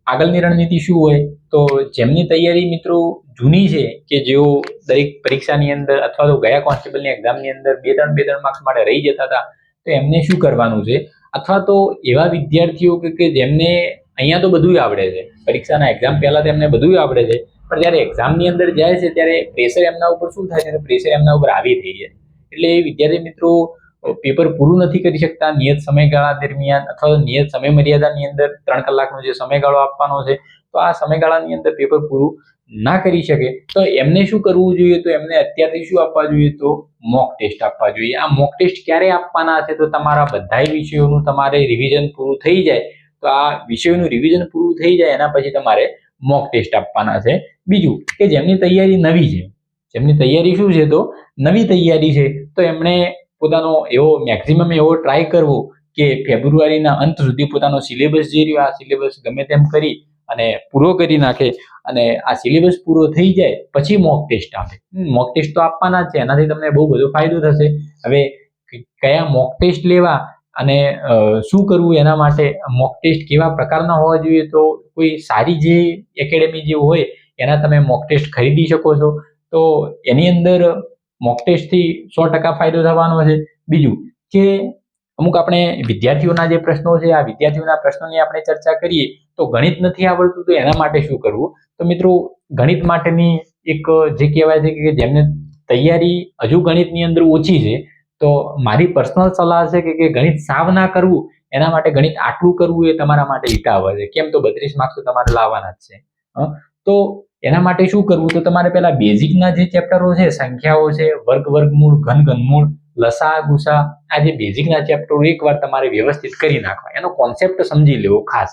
આગળની રણનીતિ શું હોય? તો જેમની તૈયારી મિત્રો જૂની છે કે જેઓ દરેક પરીક્ષાની અંદર અથવા તો ગયા કોન્સ્ટેબલની એક્ઝામની અંદર 2-3 માર્ક્સ માટે રહી જતા હતા, તો એમને શું કરવાનું છે? અથવા તો એવા વિદ્યાર્થીઓ કે જેમને અહીંયા તો બધું આવડે છે, પરીક્ષાના એક્ઝામ પહેલા તો એમને બધું આવડે છે, પણ જ્યારે એક્ઝામની અંદર જાય છે ત્યારે પ્રેશર એમના ઉપર શું થાય છે? પ્રેશર એમના ઉપર આવી થઈ જાય. એટલે એ વિદ્યાર્થી મિત્રો પેપર પૂરું નથી કરી શકતા નિયત સમયગાળા દરમિયાન અથવા તો નિયત સમય મર્યાદાની અંદર 3 કલાકનો જે સમયગાળો આપવાનો છે, તો આ સમયગાળાની અંદર પેપર પૂરું ના કરી શકે તો એમને શું કરવું જોઈએ? તો એમને અત્યારથી શું આપવા જોઈએ? તો મોક ટેસ્ટ આપવા જોઈએ. આ મોક ટેસ્ટ ક્યારે આપવાના છે? તો તમારા બધાય વિષયોનું તમારે રિવિઝન પૂરું થઈ જાય, તો આ વિષયોનું રિવિઝન પૂરું થઈ જાય એના પછી તમારે મોક ટેસ્ટ આપવાના છે. બીજું કે જેમની તૈયારી નવી છે, જેમની તૈયારી શું છે? તો નવી તૈયારી છે, તો એમણે પોતાનો એવો મેક્સિમમ એવો ટ્રાય કરવો કે ફેબ્રુઆરીના અંત સુધી પોતાનો સિલેબસ જે રહ્યો આ સિલેબસ ગમે તેમ કરી અને પૂરો કરી નાખે અને આ સિલેબસ પૂરો થઈ જાય પછી મોક ટેસ્ટ આપે. મોક ટેસ્ટ તો આપવાના જ છે, એનાથી તમને બહુ બધો ફાયદો થશે. હવે કયા મોક ટેસ્ટ લેવા અને શું કરવું એના માટે મોક ટેસ્ટ કેવા પ્રકારના હોવા જોઈએ? તો કોઈ સારી જે એકેડેમી જે હોય એના તમે મોક ટેસ્ટ ખરીદી શકો છો, તો એની અંદર મોક ટેસ્ટથી 100% ફાયદો થવાનો છે. બીજું કે અમુક આપણે વિદ્યાર્થીઓના જે પ્રશ્નો છે આ વિદ્યાર્થીઓના પ્રશ્નોની આપણે ચર્ચા કરીએ તો ગણિત નથી આવડતું તો એના માટે શું કરવું? તો મિત્રો ગણિત માટેની એક જે કહેવાય છે કે જેમને તૈયારી હજુ ગણિતની અંદર ઓછી છે તો મારી પર્સનલ સલાહ છે કે ગણિત સાવ ના કરવું, એના માટે ગણિત આટલું કરવું એ તમારા માટે હિતાવહ છે. કેમ? તો 32 માર્ક્સ તો તમારે લાવવાના જ છે. તો એના માટે શું કરવું? તો તમારે પહેલા બેઝિકના જે ચેપ્ટરો છે, સંખ્યાઓ છે, વર્ગમૂળ, ઘનમૂળ, લસા ગુસા, આ જે બેઝિકના ચેપ્ટરો એકવાર તમારે વ્યવસ્થિત કરી નાખવા, એનો કોન્સેપ્ટ સમજી લેવો ખાસ.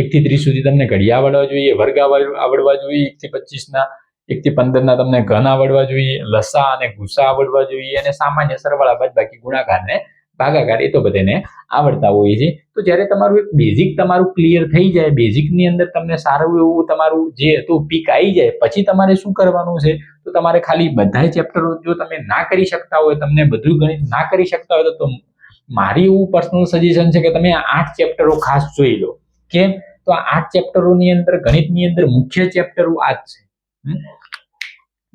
1 થી 30 સુધી તમને ઘડિયા આવડવા જોઈએ, વર્ગ આવડવા જોઈએ, 1 થી 25 1 થી 15 તમને ઘન આવડવા જોઈએ, લસા અને ગુસા આવડવા જોઈએ અને સામાન્ય સરવાળા બાદબાકી ગુણાકાર ને ભાગાકાર એ તો બધાને આવડતા હોય છે. તો જ્યારે તમારું એક બેઝિક તમારું ક્લિયર થઈ જાય, બેઝિકની અંદર તમને સારું એવું તમારું જે હતું પીક આવી જાય, પછી તમારે શું કરવાનું છે? તો તમારે ખાલી બધા ચેપ્ટરો જો તમે ના કરી શકતા હોય, તમને બધું ગણિત ના કરી શકતા હોય તો મારી એવું પર્સનલ સજેશન છે કે તમે 8 ચેપ્ટરો ખાસ જોઈ લો. કેમ? તો આ 8 ચેપ્ટરોની અંદર ગણિતની અંદર મુખ્ય ચેપ્ટરો આ જ છે.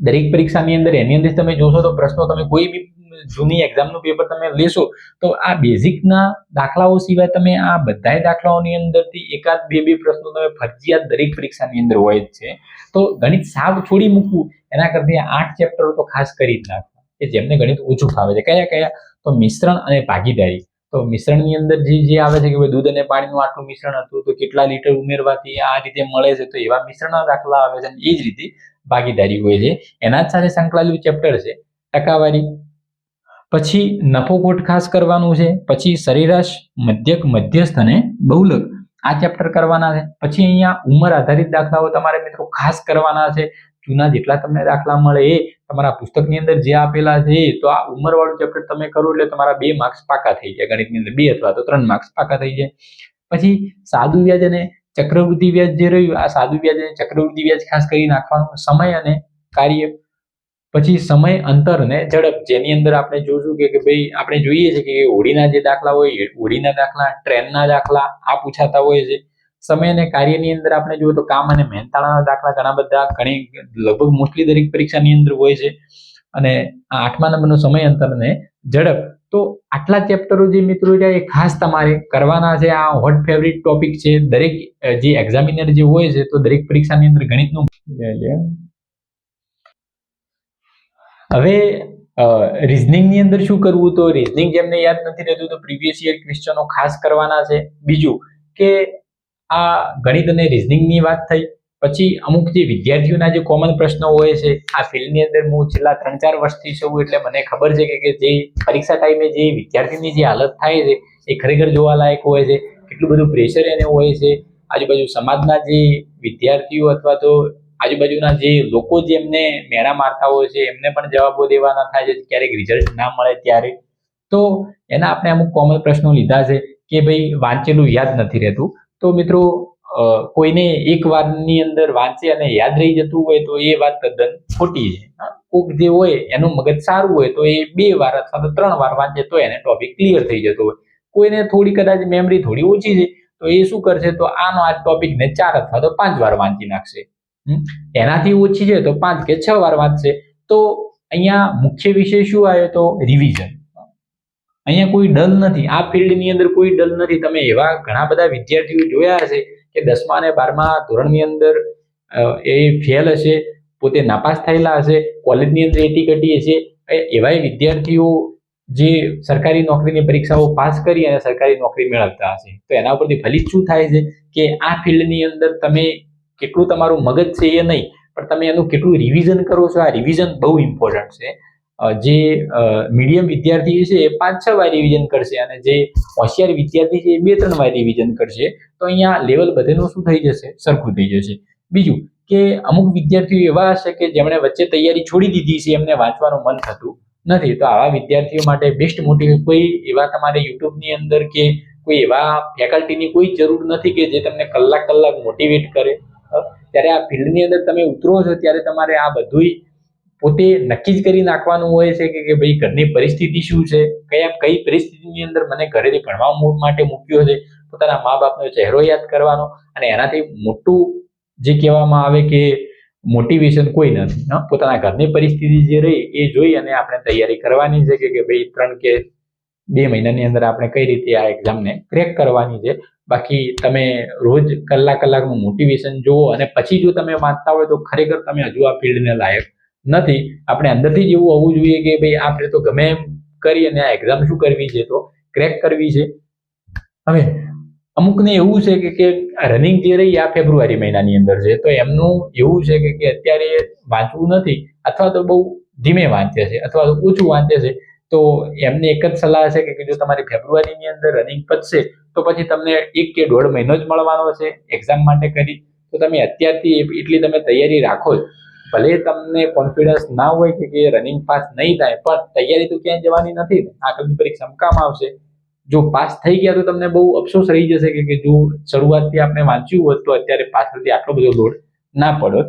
દરેક પરીક્ષાની અંદર એની અંદર તમે જોશો તો પ્રશ્નો તમે કોઈ બી જૂની એક્ઝામનું પેપર તમે લેશો તો આ બેઝિકના દાખલાઓ સિવાય તમે આ બધાય દાખલાઓની અંદરથી એકાદ બે પ્રશ્નો તમે ફરજિયાત દરેક પરીક્ષાની અંદર હોય જ છે. તો ગણિત સાવ છોડી મૂકવું એના કરતા 8 ચેપ્ટરો તો ખાસ કરી જ નાખવા કે જેમને ગણિત ઓછું ફાવે છે. કયા કયા? તો મિશ્રણ અને ભાગીદારી. તો મિશ્રણની અંદર જે આવે છે કે ભાઈ દૂધ અને પાણીનું આટલું મિશ્રણ હતું તો કેટલા લીટર ઉમેરવાથી આ રીતે મળે છે, તો એવા મિશ્રણના દાખલા આવે છે. એ જ રીતે ભાગીદારી હોય છે. એના જ સાથે સંકળાયેલું ચેપ્ટર છે ટકાવારી. પછી નફો ખોટ ખાસ કરવાનું છે. પછી સરેરાશ, મધ્યક, મધ્યસ્થ અને બહુલક આ ચેપ્ટર કરવાના છે. પછી અહીંયા ઉંમર આધારિત દાખલાઓ તમારે મિત્રો ખાસ કરવાના છે. જૂના જેટલા તમને દાખલા મળે એ તમારા પુસ્તકની અંદર જે આપેલા છે તો આ ઉંમરવાળું ચેપ્ટર તમે કરો એટલે તમારા 2 માર્ક્સ પાકા થઈ જાય. ગણિતની અંદર 2 અથવા તો 3 માર્ક્સ પાકા થઈ જાય. પછી સાદું વ્યાજ અને ચક્રવૃદ્ધિ વ્યાજ જે રહ્યું, આ સાદું વ્યાજ અને ચક્રવૃદ્ધિ વ્યાજ ખાસ કરી નાખવાનું. સમય અને કાર્ય. પછી સમય, અંતર અને ઝડપ, જેની અંદર આપણે જોશું કે ભાઈ આપણે જોઈએ છે કે હોડીના જે દાખલા હોય, હોડીના દાખલા, ટ્રેનના દાખલા આ પૂછાતા હોય છે. સમય અને કાર્યની અંદર આપણે જોઈએ તો કામ અને મહેનતાણાના દાખલા ઘણા બધા લગભગ મોસ્ટલી દરેક પરીક્ષાની અંદર હોય છે. અને આ 8મા નંબરનો સમય, અંતર અને ઝડપ. તો આટલા ચેપ્ટરો જે મિત્રો છે એ ખાસ તમારે કરવાના છે. આ હોટ ફેવરિટ ટોપિક છે દરેક જે એક્ઝામિનર જે હોય છે તો દરેક પરીક્ષાની અંદર ગણિતનું. હવે રિઝનિંગની અંદર શું કરવું? તો રિઝનિંગ જેમને યાદ નથી રહેતું તો પ્રીવિયસ યર ક્વેશ્ચનો ખાસ કરવાના છે. બીજું કે આ ગણિત અને રિઝનિંગની વાત થઈ. પછી અમુક જે વિદ્યાર્થીઓના જે કોમન પ્રશ્નો હોય છે આ ફિલ્ડની અંદર હું છેલ્લા 3-4 વર્ષથી છું એટલે મને ખબર છે કે જે પરીક્ષા ટાઈમે જે વિદ્યાર્થીની જે હાલત થાય છે એ ખરેખર જોવાલાયક હોય છે. કેટલું બધું પ્રેશર એને હોય છે. આજુબાજુ સમાજના જે વિદ્યાર્થીઓ અથવા તો આજુબાજુના જે લોકો જે એમને મેળા મારતા હોય છે એમને પણ જવાબો દેવાના થાય છે ક્યારેક રિઝલ્ટ ના મળે ત્યારે. તો એના આપણે અમુક કોમન પ્રશ્નો લીધા છે કે ભાઈ વાંચેલું યાદ નથી રહેતું. તો મિત્રો કોઈને એક વારની અંદર વાંચે અને યાદ રહી જતું હોય તો એ વાત તદ્દન ખોટી છે. કોક જે હોય એનું મગજ સારું હોય તો એ 2 વાર અથવા તો 3 વાર વાંચે તો એને ટોપિક ક્લિયર થઈ જતો હોય. કોઈને થોડી કદાચ મેમરી થોડી ઓછી છે તો એ શું કરશે તો આનો આ ટોપિકને 4 અથવા તો 5 વાર વાંચી નાખશે. એનાથી ઓછી છે તો 5 કે 6 વાર વાંચશે. તો અહીંયા મુખ્ય વિષય શું આવ્યો તો રિવિઝન. અહીંયા કોઈ ડલ નથી. આ ફિલ્ડની અંદર કોઈ ડલ નથી. તમે એવા ઘણા બધા વિદ્યાર્થીઓ જોયા હશે કે 10મા અને 12મા ધોરણની અંદર એ ફેલ હશે, પોતે નાપાસ થયેલા હશે, કોલેજની અંદર એટી કટી હશે. એવા વિદ્યાર્થીઓ જે સરકારી નોકરીની પરીક્ષાઓ પાસ કરી અને સરકારી નોકરી મેળવતા હશે. તો એના ઉપરથી ફલિત શું થાય છે કે આ ફિલ્ડની અંદર તમે કેટલું તમારું મગજ છે એ નહીં પણ તમે એનું કેટલું રિવિઝન કરો છો. આ રિવિઝન બહુ ઇમ્પોર્ટન્ટ છે. જે મીડિયમ વિદ્યાર્થી છે એ 5-6 વાર રિવિઝન કરશે અને જે હોશિયાર વિદ્યાર્થી છે એ 2-3 વાર રિવિઝન કરશે. તો અહીંયા લેવલ બધેનું શું થઈ જશે? સરખું થઈ જશે. બીજું કે અમુક વિદ્યાર્થીઓ એવા હશે કે જેમણે વચ્ચે તૈયારી છોડી દીધી છે, એમને વાંચવાનું મન થતું નથી. તો આવા વિદ્યાર્થીઓ માટે બેસ્ટ મોટિવેશન કોઈ એવા તમારે યુટ્યુબની અંદર કે કોઈ એવા ફેકલ્ટીની કોઈ જરૂર નથી કે જે તમને કલાક મોટિવેટ કરે. ત્યારે આ ફિલ્ડની અંદર તમે ઉતરો છો ત્યારે તમારે આ બધું પોતે નક્કી જ કરી નાખવાનું હોય છે કે ભાઈ ઘરની પરિસ્થિતિ શું છે, કઈ પરિસ્થિતિની અંદર મને ઘરેથી ભણવા માટે મૂક્યો છે. પોતાના મા બાપનો ચહેરો યાદ કરવાનો અને એનાથી મોટું જે કહેવામાં આવે કે મોટિવેશન કોઈ નથી. પોતાના ઘરની પરિસ્થિતિ જે રહી એ જોઈ અને આપણે તૈયારી કરવાની છે કે ભાઈ 3 કે 2 મહિનાની અંદર આપણે કઈ રીતે આ એક્ઝામને ક્રેક કરવાની છે. બાકી તમે રોજ કલાકનું મોટિવેશન જુઓ અને પછી જો તમે વાંચતા હોય તો ખરેખર તમે હજુ આ ફિલ્ડને લાયક નથી. આપણે અંદરથી જ એવું હોવું જોઈએ કે ભાઈ આપણે તો ગમે એમ કરી અને આ એક્ઝામ શું કરવી છે તો ક્રેક કરવી છે. હવે અમુકને એવું છે કે રનિંગ જે રહી આ ફેબ્રુઆરી મહિનાની અંદર છે તો એમનું એવું છે કે અત્યારે વાંચવું નથી અથવા તો બહુ ધીમે વાંચે છે અથવા તો ઓછું વાંચે છે. તો એમને એક જ સલાહ છે કે જો તમારી ફેબ્રુઆરીની અંદર રનિંગ પતશે તો પછી તમને 1 કે 1.5 મહિનો જ મળવાનો છે એક્ઝામ માટે કરી. તો તમે અત્યારથી એટલી તમે તૈયારી રાખો જ. ભલે તમને કોન્ફિડન્સ ના હોય કે રનિંગ પાસ નહીં થાય પણ તૈયારી તો ક્યાંય જવાની નથી. આગળની પરીક્ષામાં કામ આવશે. જો પાસ થઈ ગયા તો તમને બહુ અફસોસ રહી જશે કે જો શરૂઆતથી આપણે વાંચ્યું હોત તો અત્યારે પાછળથી આટલો બધો લોડ ના પડત.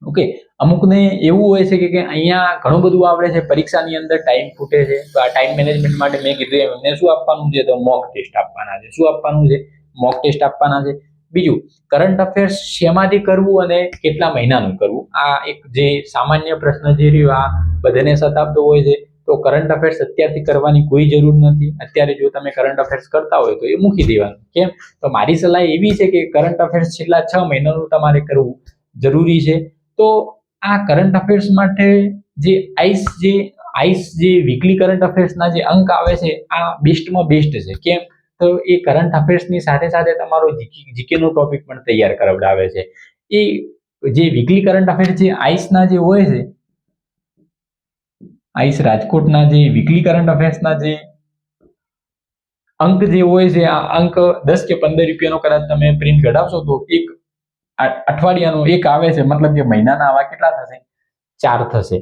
ઓકે, અમુકને એવું હોય છે કે અહીંયા ઘણું બધું આવડે છે, પરીક્ષાની અંદર ટાઈમ ખૂટે છે. તો આ ટાઈમ મેનેજમેન્ટ માટે મેં કીધું એમને શું આપવાનું છે તો મોક ટેસ્ટ આપવાના છે. શું આપવાનું છે? મોક ટેસ્ટ આપવાના છે. બીજું કરંટ અફેર્સ શેમાંથી કરવું અને કેટલા મહિનાનું કરવું, આ એક જે સામાન્ય પ્રશ્ન જે રહ્યો આ બધાને સતાવતો હોય છે. તો કરંટ અફેર્સ અત્યારથી કરવાની કોઈ જરૂર નથી. અત્યારે જો તમે કરંટ અફેર્સ કરતા હોય તો એ મૂકી દેવાનું. કેમ? તો મારી સલાહ એવી છે કે કરંટ અફેર્સ છેલ્લા 6 મહિનાનું તમારે કરવું જરૂરી છે. તો આ કરંટ અફેર્સ માટે જે આઈસ જે વીકલી કરંટ અફેર્સના જે અંક આવે છે આ બેસ્ટમાં બેસ્ટ છે. કેમ? તો એ કરંટ અફેર્સની સાથે સાથે તમારો જીકેનો ટોપિક પણ તૈયાર કરાવડાવે છે. એ જે વીકલી કરંટ અફેર્સ જે આઈસના જે હોય છે, આઈસ રાજકોટના જે વીકલી કરંટ અફેર્સના જે અંક જે હોય છે, આ અંક 10 કે 15 રૂપિયાનો કદાચ તમે પ્રિન્ટ કઢાવશો તો એક અઠવાડિયાનો એક આવે છે, મતલબ કે મહિનાના આવા કેટલા થશે? 4 થશે.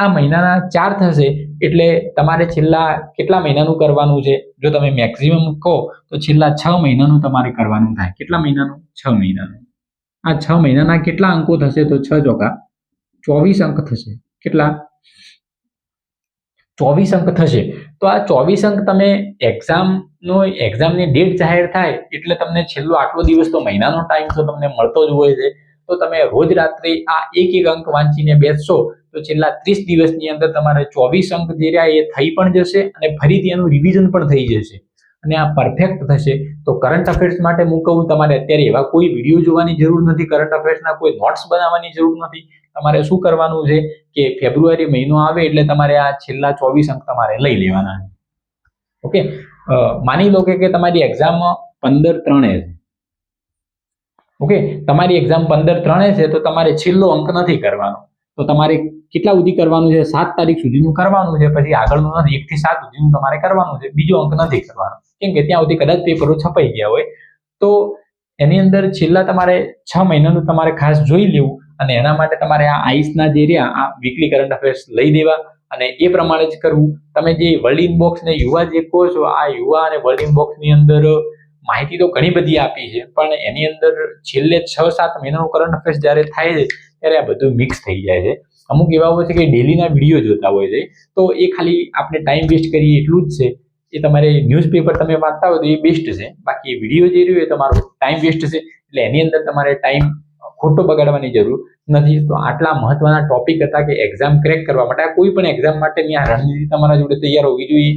આ મહિનાના 4 થશે એટલે તમારે છેલ્લા કેટલા મહિનાનું કરવાનું છે? જો તમે મેક્સિમમ કહો તો છેલ્લા 6 મહિનાનું તમારે કરવાનું થાય. કેટલા મહિનાનું? 6 મહિનાનું. આ 6 મહિનાના કેટલા અંકો થશે? તો 6 ચોકા 24 અંક થશે. કેટલા? 24 અંક થશે. તો આ 24 અંક તમે એક્ઝામની ડેટ જાહેર થાય એટલે તમને છેલ્લો આટલો દિવસ તો મહિનાનો ટાઈમ તો તમને મળતો જ હોય છે. તો તમે રોજ રાત્રે આ એક અંક વાંચીને બેસશો તો છેલ્લા 30 દિવસની અંદર તમારે 24 અંક જે રહ્યા એ થઈ પણ જશે અને ફરીથી એનું રિવિઝન પણ થઈ જશે અને આ પરફેક્ટ થશે. તો કરંટ અફેર્સ માટે હું કહું તમારે અત્યારે એવા કોઈ વિડીયો જોવાની જરૂર નથી, કરંટ અફેર્સના કોઈ નોટ્સ બનાવવાની જરૂર નથી. તમારે શું કરવાનું છે કે ફેબ્રુઆરી મહિનો આવે એટલે તમારે આ છેલ્લા 24 અંક તમારે લઈ લેવાના છે. ઓકે, માની લો કે તમારી એક્ઝામ 15/3 છે. ઓકે, તમારી એક્ઝામ 15/3 છે તો તમારે છેલ્લો અંક નથી કરવાનો. તો તમારે કેટલા સુધી કરવાનું છે? 7 તારીખ સુધીનું કરવાનું છે. પછી આગળનું નથી, 1 થી 7 સુધીનું તમારે કરવાનું છે. બીજો અંક નથી કરવાનો, કેમ કે ત્યાં સુધી કદાચ પેપરો છપાઈ ગયા હોય. તો એની અંદર છેલ્લા તમારે 6 મહિનાનું તમારે ખાસ જોઈ લેવું અને એના માટે તમારે આ આઈસના જે રહ્યા આ વીકલી કરંટ અફેર્સ લઈ દેવા અને એ પ્રમાણે જ કરવું. તમે જે વર્લ્ડ ઇનબોક્સ ને યુવા જે કહો છો, આ યુવા અને વર્લ્ડ ઇનબોક્સની અંદર માહિતી તો ઘણી બધી આપી છે, પણ એની અંદર છેલ્લે 6-7 મહિનાનું કરંટ અફેર્સ જ્યારે થાય છે ત્યારે આ બધું મિક્સ થઈ જાય છે. અમુક એવા હોય છે કે ડેલીના વિડીયો જોતા હોય છે, તો એ ખાલી આપણે ટાઈમ વેસ્ટ કરીએ એટલું જ છે. એ તમારે ન્યૂઝપેપર તમે વાંચતા હોય તો એ બેસ્ટ છે, બાકી વિડીયો જે રહ્યો એ તમારો ટાઈમ વેસ્ટ છે. એટલે એની અંદર તમારે ટાઈમ ખોટો બગાડવાની જરૂર નથી. તો આટલા મહત્વના ટોપિક હતા કે એક્ઝામ ક્રેક કરવા માટે, કોઈ પણ એક્ઝામ માટેની આ રણનીતિ તમારા જોડે તૈયાર હોવી જોઈએ.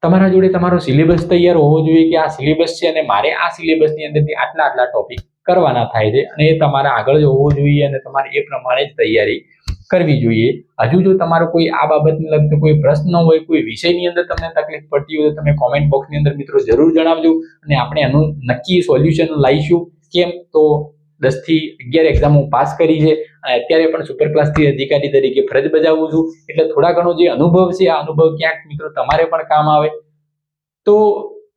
તમારા જોડે તમારો સિલેબસ તૈયાર હોવો જોઈએ કે આ સિલેબસ છે અને મારે આ સિલેબસની અંદરથી આટલા ટોપિક કરવાના થાય છે અને એ તમારા આગળ જ હોવો જોઈએ અને તમારે એ પ્રમાણે જ તૈયારી કરવી જોઈએ. હજુ જો તમારો કોઈ આ બાબતને લગતો કોઈ પ્રશ્ન હોય, કોઈ વિષયની અંદર તમને તકલીફ પડતી હોય તો તમે કોમેન્ટ બોક્સની અંદર મિત્રો જરૂર જણાવજો અને આપણે એનું નક્કી સોલ્યુશન લાવીશું. કેમ? તો 10 થી 11 એક્ઝામ હું પાસ કરી છે અને અત્યારે પણ સુપર ક્લાસથી અધિકારી તરીકે ફરજ બજાવું છું. એટલે થોડા ઘણો જે અનુભવ છે આ અનુભવ ક્યાંક મિત્રો તમારે પણ કામ આવે. તો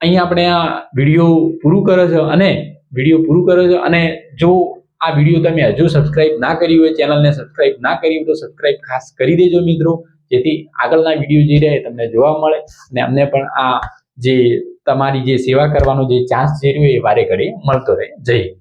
અહીં આપણે આ વિડીયો પૂરું કરો છો અને જો આ વિડીયો તમે હજુ સબસ્ક્રાઇબ ના કરી હોય, ચેનલને સબસ્ક્રાઇબ ના કરી હોય તો સબસ્ક્રાઇબ ખાસ કરી દેજો મિત્રો, જેથી આગળના વિડીયો જે રહે તમને જોવા મળે અને અમને પણ આ જે તમારી જે સેવા કરવાનો જે ચાન્સ જે રહ્યો એ વારે ઘડી મળતો રહે. જય હિન્દ.